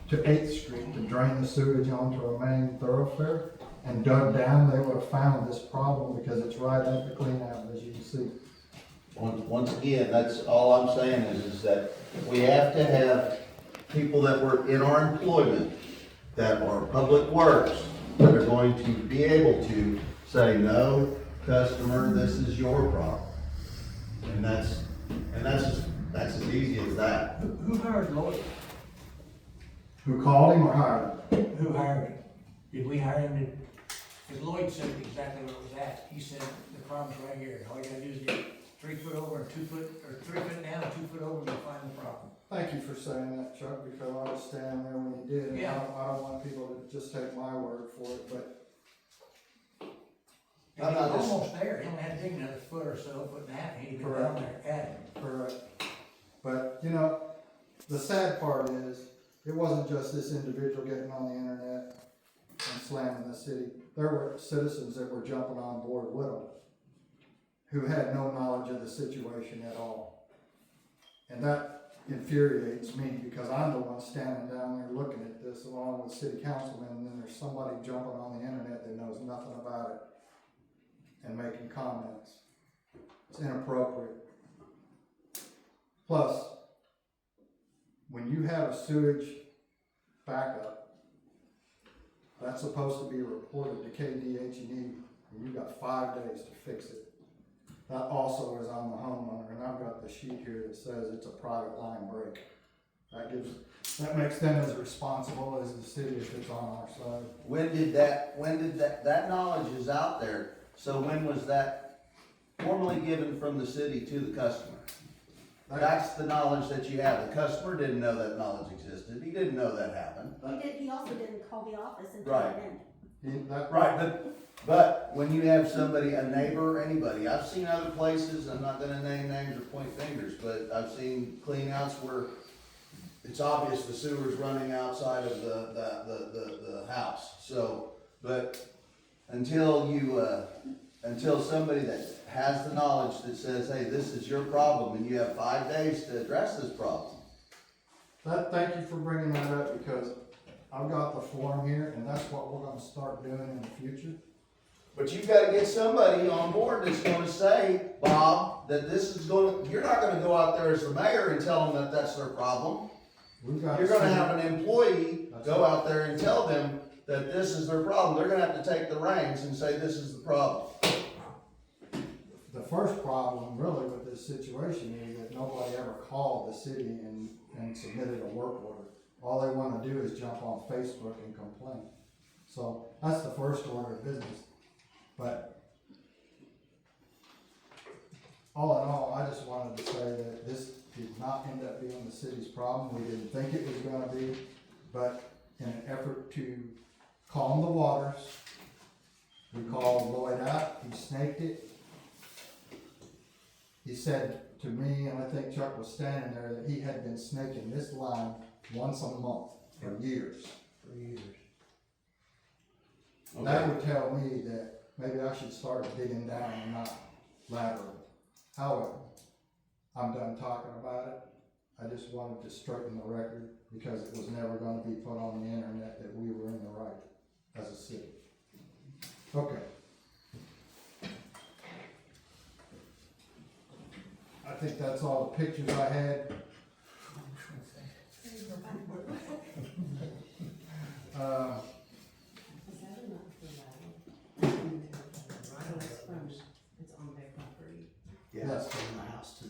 to 8th Street to drain the sewage onto a main thoroughfare and dug down, they would have found this problem because it's right at the clean out, as you can see. Once again, that's all I'm saying is that we have to have people that work in our employment that are public works that are going to be able to say, no, customer, this is your problem. And that's as easy as that. Who hired Lloyd? Who called him or hired him? Who hired him? Did we hire him? Because Lloyd said exactly what was asked. He said, the problem's right here. All you gotta do is get 3 foot over and 2 foot, or 3 foot down and 2 foot over, and you'll find the problem. Thank you for saying that, Chuck, because I was standing there when he did, and Yeah. I don't want people to just take my word for it, but And he was almost there. He only had to dig another foot or so, foot and a half, and he'd been down there at it. correct. But, you know, the sad part is, it wasn't just this individual getting on the internet and slamming the city. There were citizens that were jumping on board with them who had no knowledge of the situation at all. And that infuriates me because I'm the one standing down there looking at this along with city councilmen, and then there's somebody jumping on the internet that knows nothing about it and making comments. It's inappropriate. Plus, when you have a sewage backup, that's supposed to be reported to KDH&E, and you've got 5 days to fix it. That also is on the homeowner, and I've got the sheet here that says it's a private line break. That makes them as responsible as the city if it's on our side. When did that knowledge is out there, so when was that formally given from the city to the customer? That's the knowledge that you have. The customer didn't know that knowledge existed. He didn't know that happened. He also didn't call the office until Right. then. Right, but when you have somebody, a neighbor, anybody, I've seen other places, I'm not gonna name names or point fingers, but I've seen clean outs where it's obvious the sewer's running outside of the house. So, but until somebody that has the knowledge that says, hey, this is your problem, and you have 5 days to address this problem. Thank you for bringing that up, because I've got the form here, and that's what we're gonna start doing in the future. But you've gotta get somebody on board that's gonna say, Bob, that this is you're not gonna go out there as the mayor and tell them that that's their problem. You're gonna have an employee go out there and tell them that this is their problem. They're gonna have to take the reins and say, this is the problem. The first problem really with this situation is that nobody ever called the city and submitted a work order. All they wanna do is jump on Facebook and complain. So that's the first order of business. But all in all, I just wanted to say that this did not end up being the city's problem. We didn't think it was gonna be, but in an effort to calm the waters, we called Lloyd out, he snaked it. He said to me, and I think Chuck was standing there, that he had been snaking this line once a month for years. Okay. That would tell me that maybe I should start digging down and not laterally. However, I'm done talking about it. I just wanted to straighten the record because it was never gonna be put on the internet that we were in the right as a city. Okay. I think that's all the pictures I had. It's on their property. Yes. From the house to the.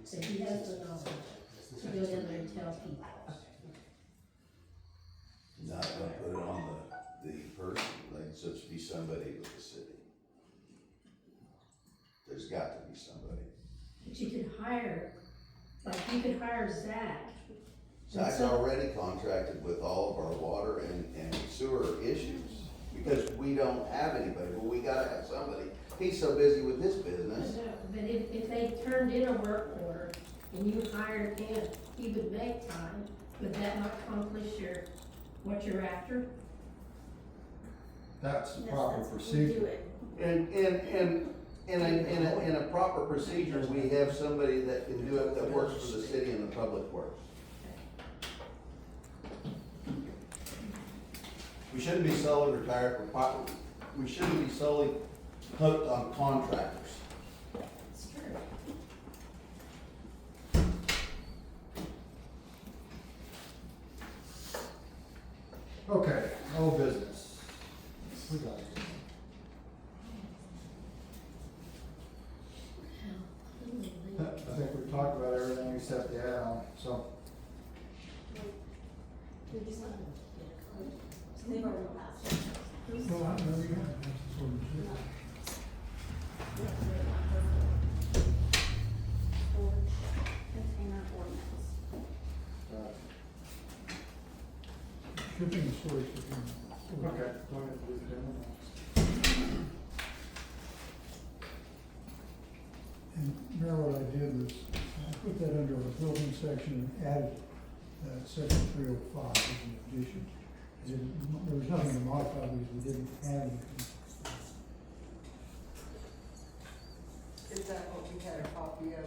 So he has the knowledge to go in there and tell people. Not gonna put it on the person, like, so it's be somebody with the city. There's got to be somebody. But you could hire, like you could hire Zach. Zach's already contracted with all of our water and sewer issues, because we don't have anybody, but we gotta have somebody. He's so busy with his business. But if they turned in a work order and you hired him, he would make time, would that not accomplish your what you're after? That's the Yes, proper that's what we procedure. do it. And in a proper procedure, we have somebody that can do it, that works for the city and the public works. We shouldn't be solely retired we shouldn't be solely hooked on contractors. It's true. Okay, old business. We got it. I think we've talked about everything except the add-on, so. Did you sign it? They've already passed it. Well, I know you have, that's sort of it. Storage container ordinance. Shipping and storage container. Okay, go ahead, Lieutenant. And Mayor, what I did was, I put that under a building section and added, section 305 as an addition. There was nothing to modify because we didn't add anything. Is that what we had a copy of?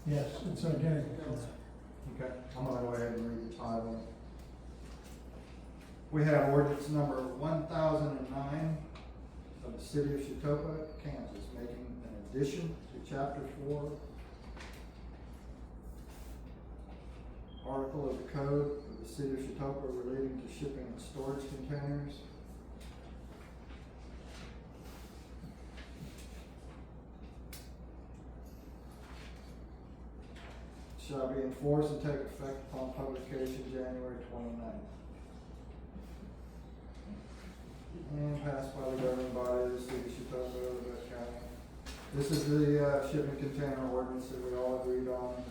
Yes, it's identical to that. Okay, I'm gonna go ahead and read the title. We have ordinance number 1009 of the city of Chetopa, Kansas, making an addition to chapter 4, article of the code of the city of Chetopa relating to shipping and storage containers. Shall be enforced and take effect upon publication January 29th. And passed by the governing body of the city of Chetopa, Elizabeth County. This is the shipping container ordinance that we all agreed on, and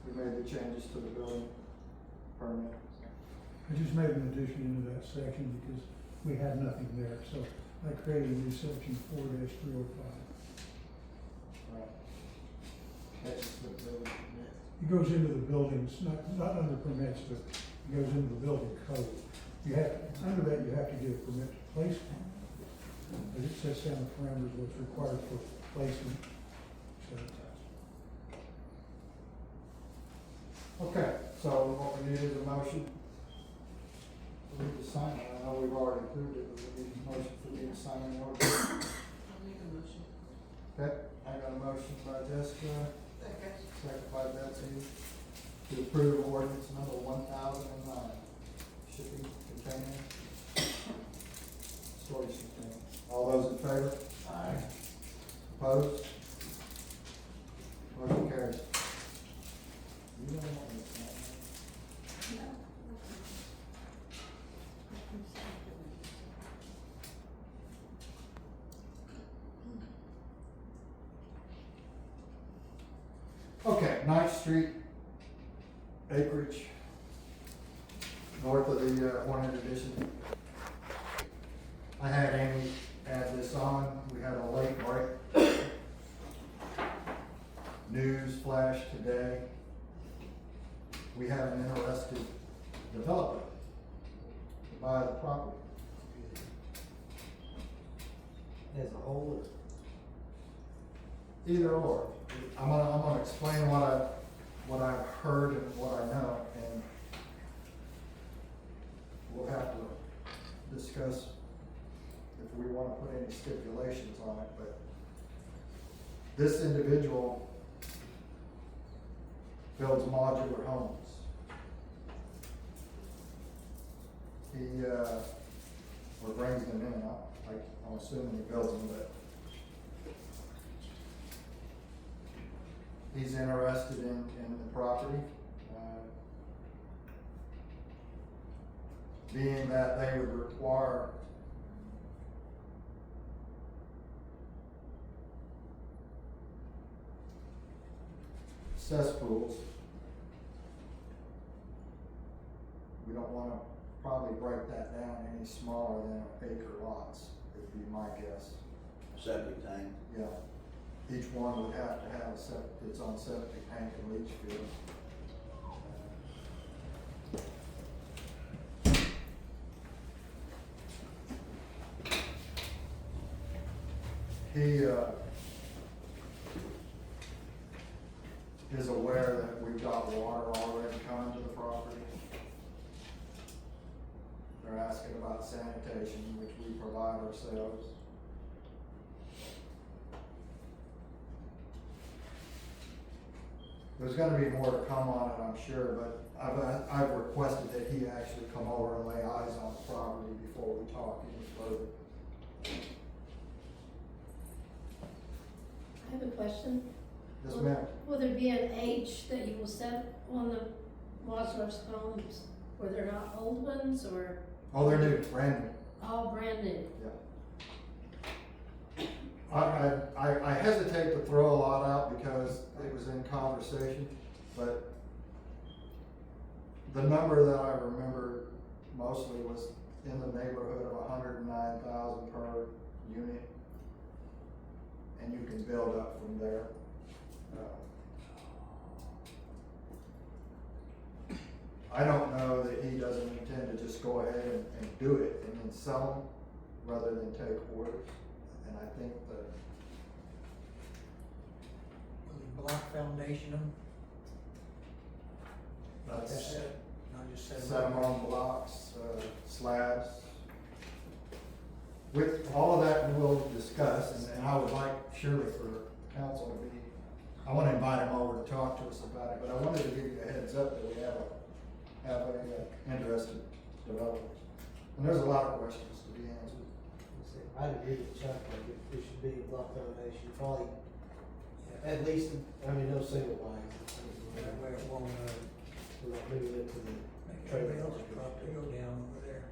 we made the changes to the building permit. I just made an addition into that section because we had nothing there, so I created a new section 4-305. Right. That's just the building permit. It goes into the buildings, not under permits, but it goes into the building code. You have, under that, you have to get a permit to place one. But it sets down the parameters of what's required for placement. Okay, so what we need is a motion. We need to sign it. I know we've already approved it, but we need a motion for me to sign the order. I'll make a motion. Okay, I got a motion by Jessica, second by Betsy, to approve ordinance number 1009, shipping container, storage container. All those in favor? Aye. Opposed? Motion carries. You don't want me to sign that? Okay, 9th Street acreage, north of the Hornet Edition. I had Amy add this on. We had a late break. News flash today. We have an interested developer to buy the property. As a whole, Either or. I'm gonna explain what I've heard and what I know, and we'll have to discuss if we wanna put any stipulations on it, but this individual builds modular homes. He, or brings them in, I'm assuming he builds them, but he's interested in the property. Being that they would require cesspools, we don't wanna probably break that down any smaller than acre lots, would be my guess. Septic tank. Yeah, each one would have to have its own septic tank and leach field. He, is aware that we've got water already coming to the property. They're asking about sanitation, which we provide ourselves. There's gonna be more to come on it, I'm sure, but I've requested that he actually come over and lay eyes on the property before we talk any further. I have a question. Yes, ma'am. Will there be an age that you will set on the Wadsworth's homes where they're not old ones or Oh, they're new, brand new. all brand new? Yeah. I hesitate to throw a lot out because it was in conversation, but the number that I remember mostly was in the neighborhood of 109,000 per unit. And you can build up from there. I don't know that he doesn't intend to just go ahead and do it and then sell them rather than take orders. And I think that Block foundation them, that's not just set set them them on blocks, slabs. With all of that, we'll discuss, and I would like surely for council to be, I want to invite him over to talk to us about it, but I wanted to give you a heads up that we have a interested developer. And there's a lot of questions to be answered. I'd agree with Chuck, like it should be a block foundation, probably, at least, I mean, no single wide. That way it won't, We're not moving into the make trailer everybody else's park. property go down over there.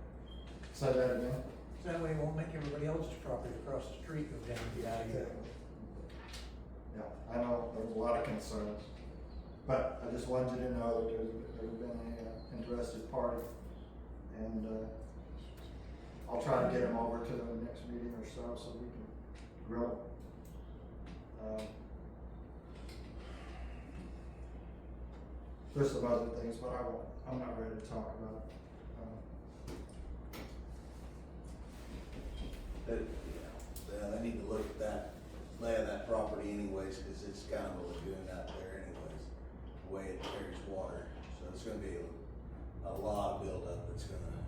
Say that again? That way it won't make everybody else's property across the street go down. Yeah, I know there's a lot of concerns, but I just wanted you to know that there's been a interested party, and I'll try to get him over to the next meeting or so we can grill him. There's some other things, but I'm not ready to talk about it. They need to look at that, lay of that property anyways, cause it's kind of a lagoon out there anyways, the way it carries water, so it's gonna be a lot of buildup that's gonna.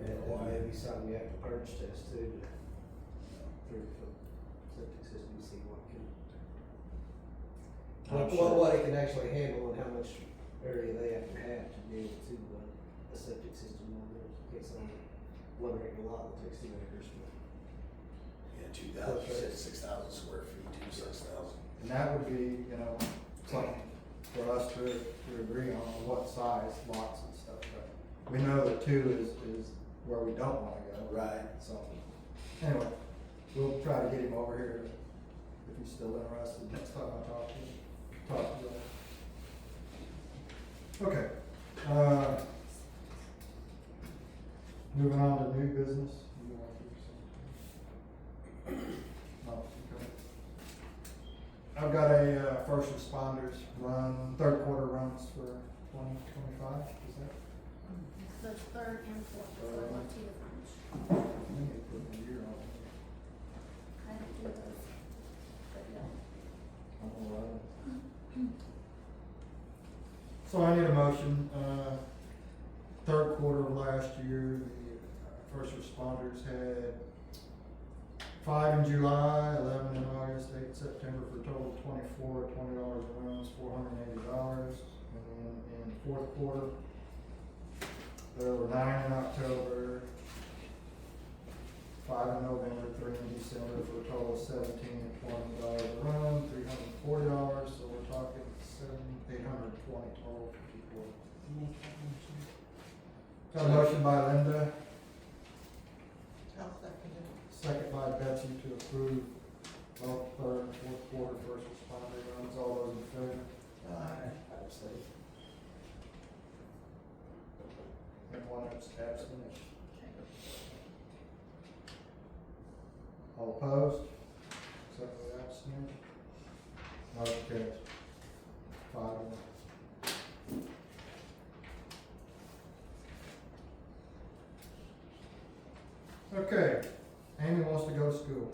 And it may be something you have to purge test too, to 30-foot septic system, to see what can, what it can actually handle and how much area they have to be able to run a septic system on there. It's on one acre lot that takes 2 acres. Yeah, 6,000 square feet, 6,000. And that would be, something for us to agree on what size lots and stuff, but we know that 2 is where we don't wanna go. Right. So, anyway, we'll try to get him over here if he's still interested next time I talk to him. Okay, moving on to new business. You want to do something? No, okay. I've got a first responders run, third quarter runs for 2025, is that? The third and fourth, so I want to different. I think they put a year on it. I don't do those, but yeah. All right. So I need a motion, third quarter of last year, the first responders had 5 in July, 11 in August, 8 in September, for a total of 24, $20 a run is $480. And then in fourth quarter, there were 9 in October, 5 in November, 3 in December, for a total of $17 and $20 a run, $340, so we're talking $820 total for the quarter. Got a motion by Linda, I'll second it. second by Betsy to approve both third and fourth quarter first responder runs. All those in favor? I would say. And one abstention. All opposed? Except for the abstention. Motion carries. 5-1. Okay, Amy wants to go to school.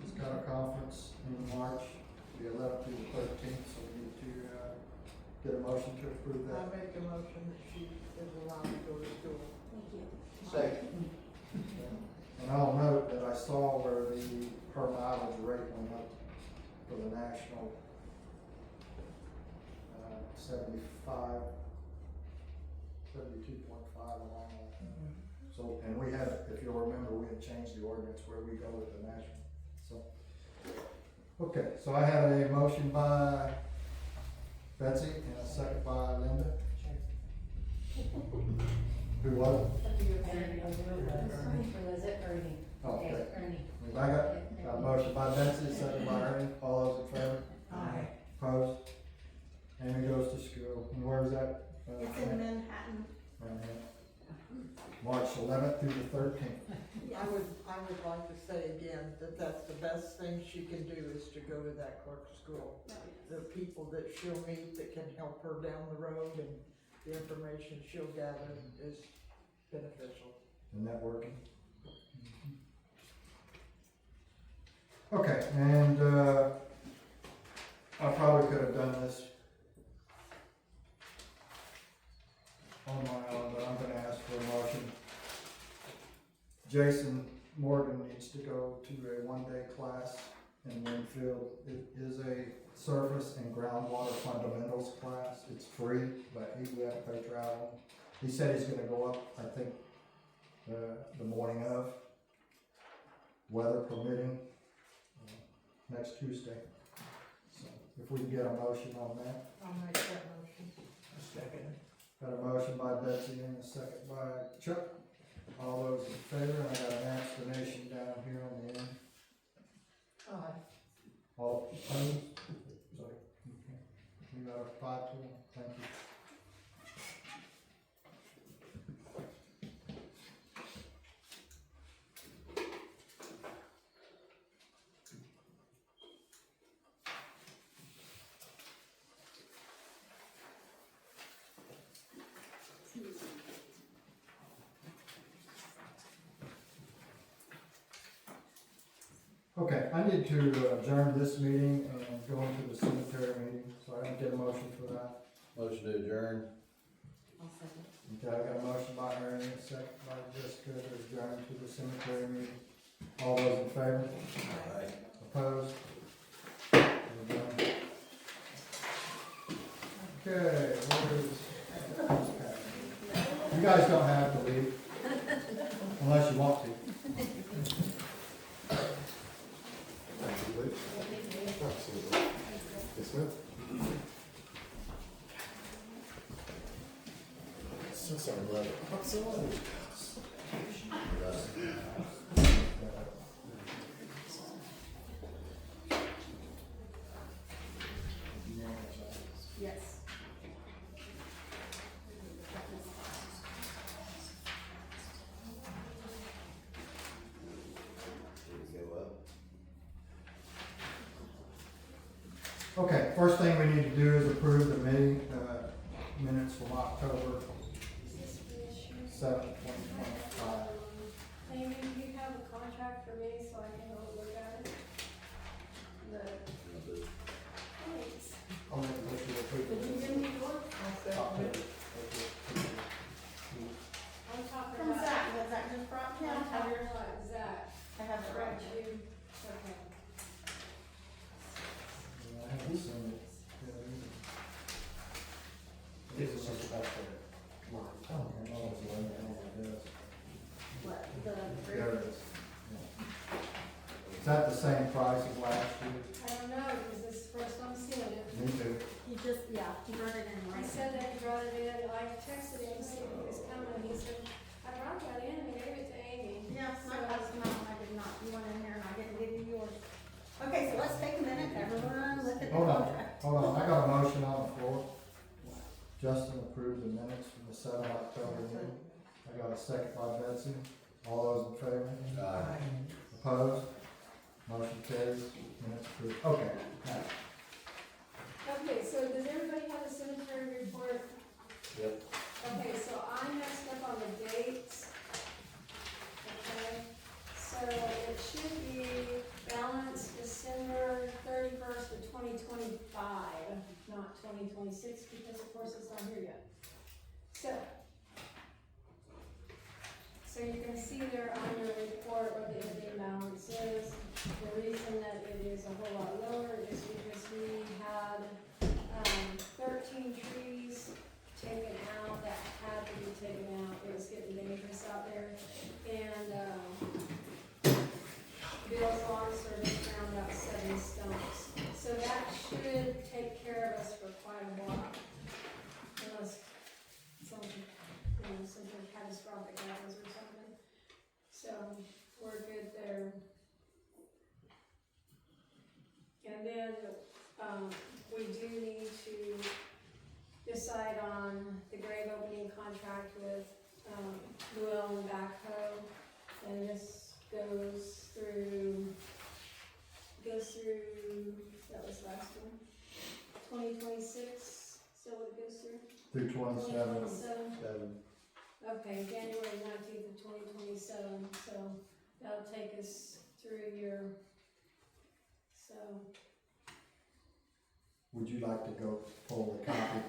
she's got a conference in March, the 11th through the 13th, so we need to, get a motion to approve I that. make a motion that she is allowed to go to school. Thank you. Second. And I'll note that I saw where her mileage rate went up for the national, 72.5 along that. So, and we had, if you'll remember, we had changed the ordinance where we go with the national, so. Okay, so I have a motion by Betsy and a second by Linda. Who was it? Was it Ernie? Okay. Ernie. I got a motion by Betsy, second by Ernie, all those in favor? Aye. Opposed? Amy goes to school, and where is that? It's in Manhattan. March 11th through the 13th. I would like to say again that that's the best thing she can do is to go to that clerk school. The people that she'll meet that can help her down the road and the information she'll gather is beneficial. The networking. Okay, and, I probably could have done this on my own, but I'm gonna ask for a motion. Jason Morgan needs to go to a one-day class in Winfield. It is a surface and groundwater fundamentals class. It's free, but he will have to pay travel. He said he's gonna go up, I think, the morning of, weather permitting, next Tuesday. So if we can get a motion on that. I'll make that motion. Second. Got a motion by Betsy and a second by Chuck. All those in favor, I got an explanation down here on the end. Aye. All opposed? Sorry. Okay. We got a 5-1, thank you. Okay, I need to adjourn this meeting and go into the cemetery meeting, so I didn't get a motion for that. Motion to adjourn. I'll second. Okay, I got a motion by Ernie, a second by Jessica to adjourn to the cemetery meeting. All those in favor? Aye. Opposed? We're done. Okay, what is, okay. You guys don't have to leave, unless you want to. Yes, ma'am. Since I love it. What's the one? Yes. Okay, first thing we need to do is approve the meeting, minutes from October 7th, 2025. Amy, do you have a contract for me so I can go look at it? Thanks. I'll make a motion to approve. Did you give me one? October. I'm talking From about. Zach, was that just brought to you? I'm talking about Zach. I have it right here. You, okay. I haven't seen it. This is just about the line. Oh, okay. Oh, it's one that it is. What, the There it is. Yeah. Is that the same price as last year? I don't know, because this is the first I'm seeing it. Me too. He just, yeah, he wrote it in He right. said that he brought it in, I texted him, see if he was coming, he said, I brought that in and gave it to Amy. Yes, I passed them out, and I did not, you went in there and I didn't give you yours. Okay, so let's take a minute, everyone, look at the Hold on, contract. hold on, I got a motion on the floor. Justin approved the minutes from the 7th October meeting. I got a second by Betsy. All those in favor? Aye. Opposed? Motion carries, minutes approved. Okay, now, Okay, so does everybody have a cemetery report? Yep. Okay, so I messed up on the dates. Okay, so it should be balance December 31st of 2025, not 2026, because of course it's not here yet. So you can see there on your report what the ending balance is. The reason that it is a whole lot lower is because we had 13 trees taken out that had to be taken out. It was getting dangerous out there. And Bill's lawn service found out 7 stumps. So that should take care of us for quite a while. Unless something catastrophic happens or something. So we're good there. And then we do need to decide on the grave opening contract with Will and Backhoe. And this goes through, that was last one, 2026, so what it goes through? Through 27. 2027. Okay, January 19th of 2027, so that'll take us through a year. So. Would you like to go pull the copy?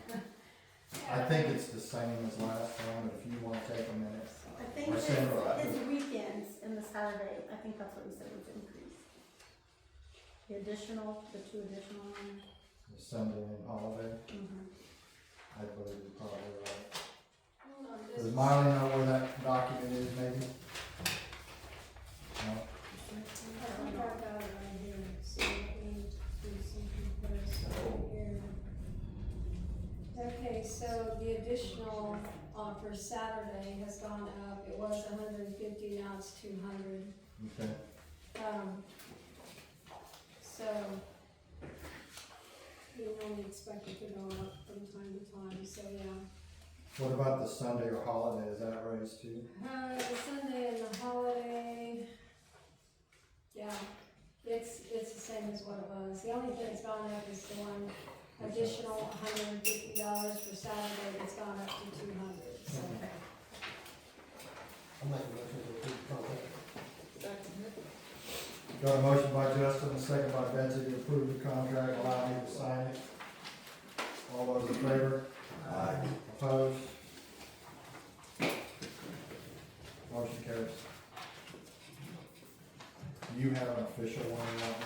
I think it's the same as last time, but if you want to take a minute. I think Or send it out. his weekends and the Saturday, I think that's what he said was increased. The 2 additional ones. The Sunday and holiday, Mm-hmm. I believe you're probably right. Hold on, Does Miley know where that document is, maybe? No? I think I've got it right here, so let me do some comparison here. Okay, so the additional for Saturday has gone up. It was 150, now it's 200. Okay. So you only expect it to go up from time to time, so yeah. What about the Sunday or holiday, is that raised too? The Sunday and the holiday, yeah, it's the same as what it was. The only thing that's gone up is the one additional $150 for Saturday, it's gone up to 200, so. I'll make a motion to approve the contract. Got a motion by Justin, a second by Betsy to approve the contract, allow me to sign it. All those in favor? Aye. Opposed? Motion carries. Do you have an official one you want me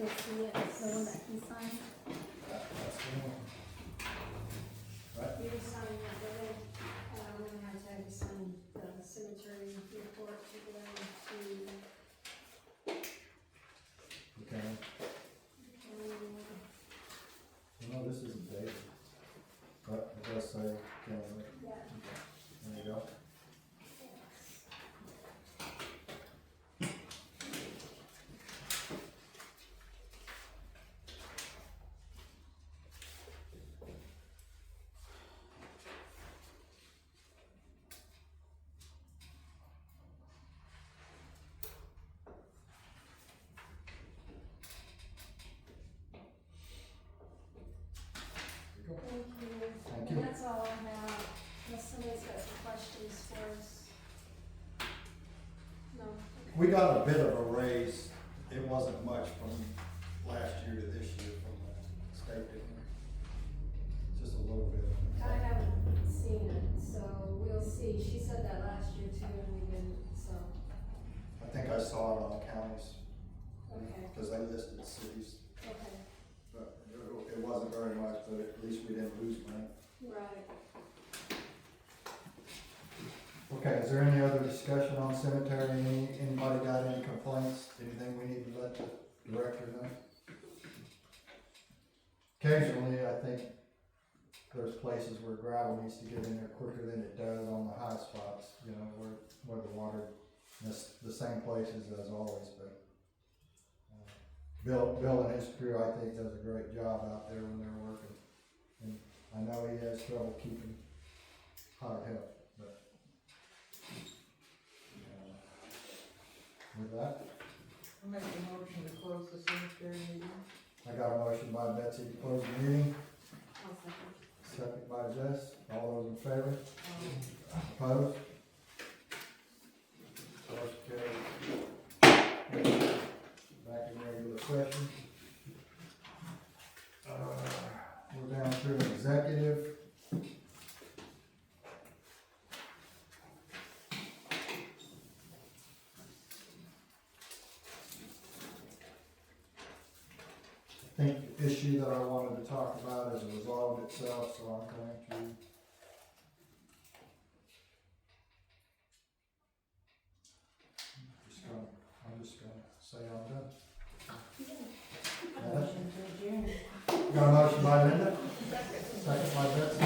It's the one that he signed. that's the one. Right? You sign that, but then, I'm gonna have to have you sign the cemetery report to go to. Okay. No, this isn't dated. But it does say, January. Yeah. There you go. Thank you. Thank you. And that's all I have, unless somebody's got some questions for us. No? Okay. We got a bit of a raise. It wasn't much from last year to this year from the state, didn't it? Just a little bit. I haven't seen it, so we'll see. She said that last year too, and we didn't, so, I think I saw it on counties, okay, because they listed cities, okay, but it wasn't very much, but at least we didn't lose money. right. Okay, is there any other discussion on cemetery? Anybody got any complaints? Anything we need to let the director know? Occasionally, I think there's places where gravel needs to get in there quicker than it does on the high spots, you know, where the water, the same places as always, but Bill and his crew, I think, does a great job out there when they're working. And I know he has trouble keeping hot help, but with that, I'll make a motion to close the cemetery meeting. I got a motion by Betsy to close the meeting, I'll second. second by Jess. All those in favor? Opposed? Motion carried. session. We're down to an executive. I think the issue that I wanted to talk about has resolved itself, so I'm going to I'm just gonna say I'm done. Got a motion by Linda? Second by Betsy?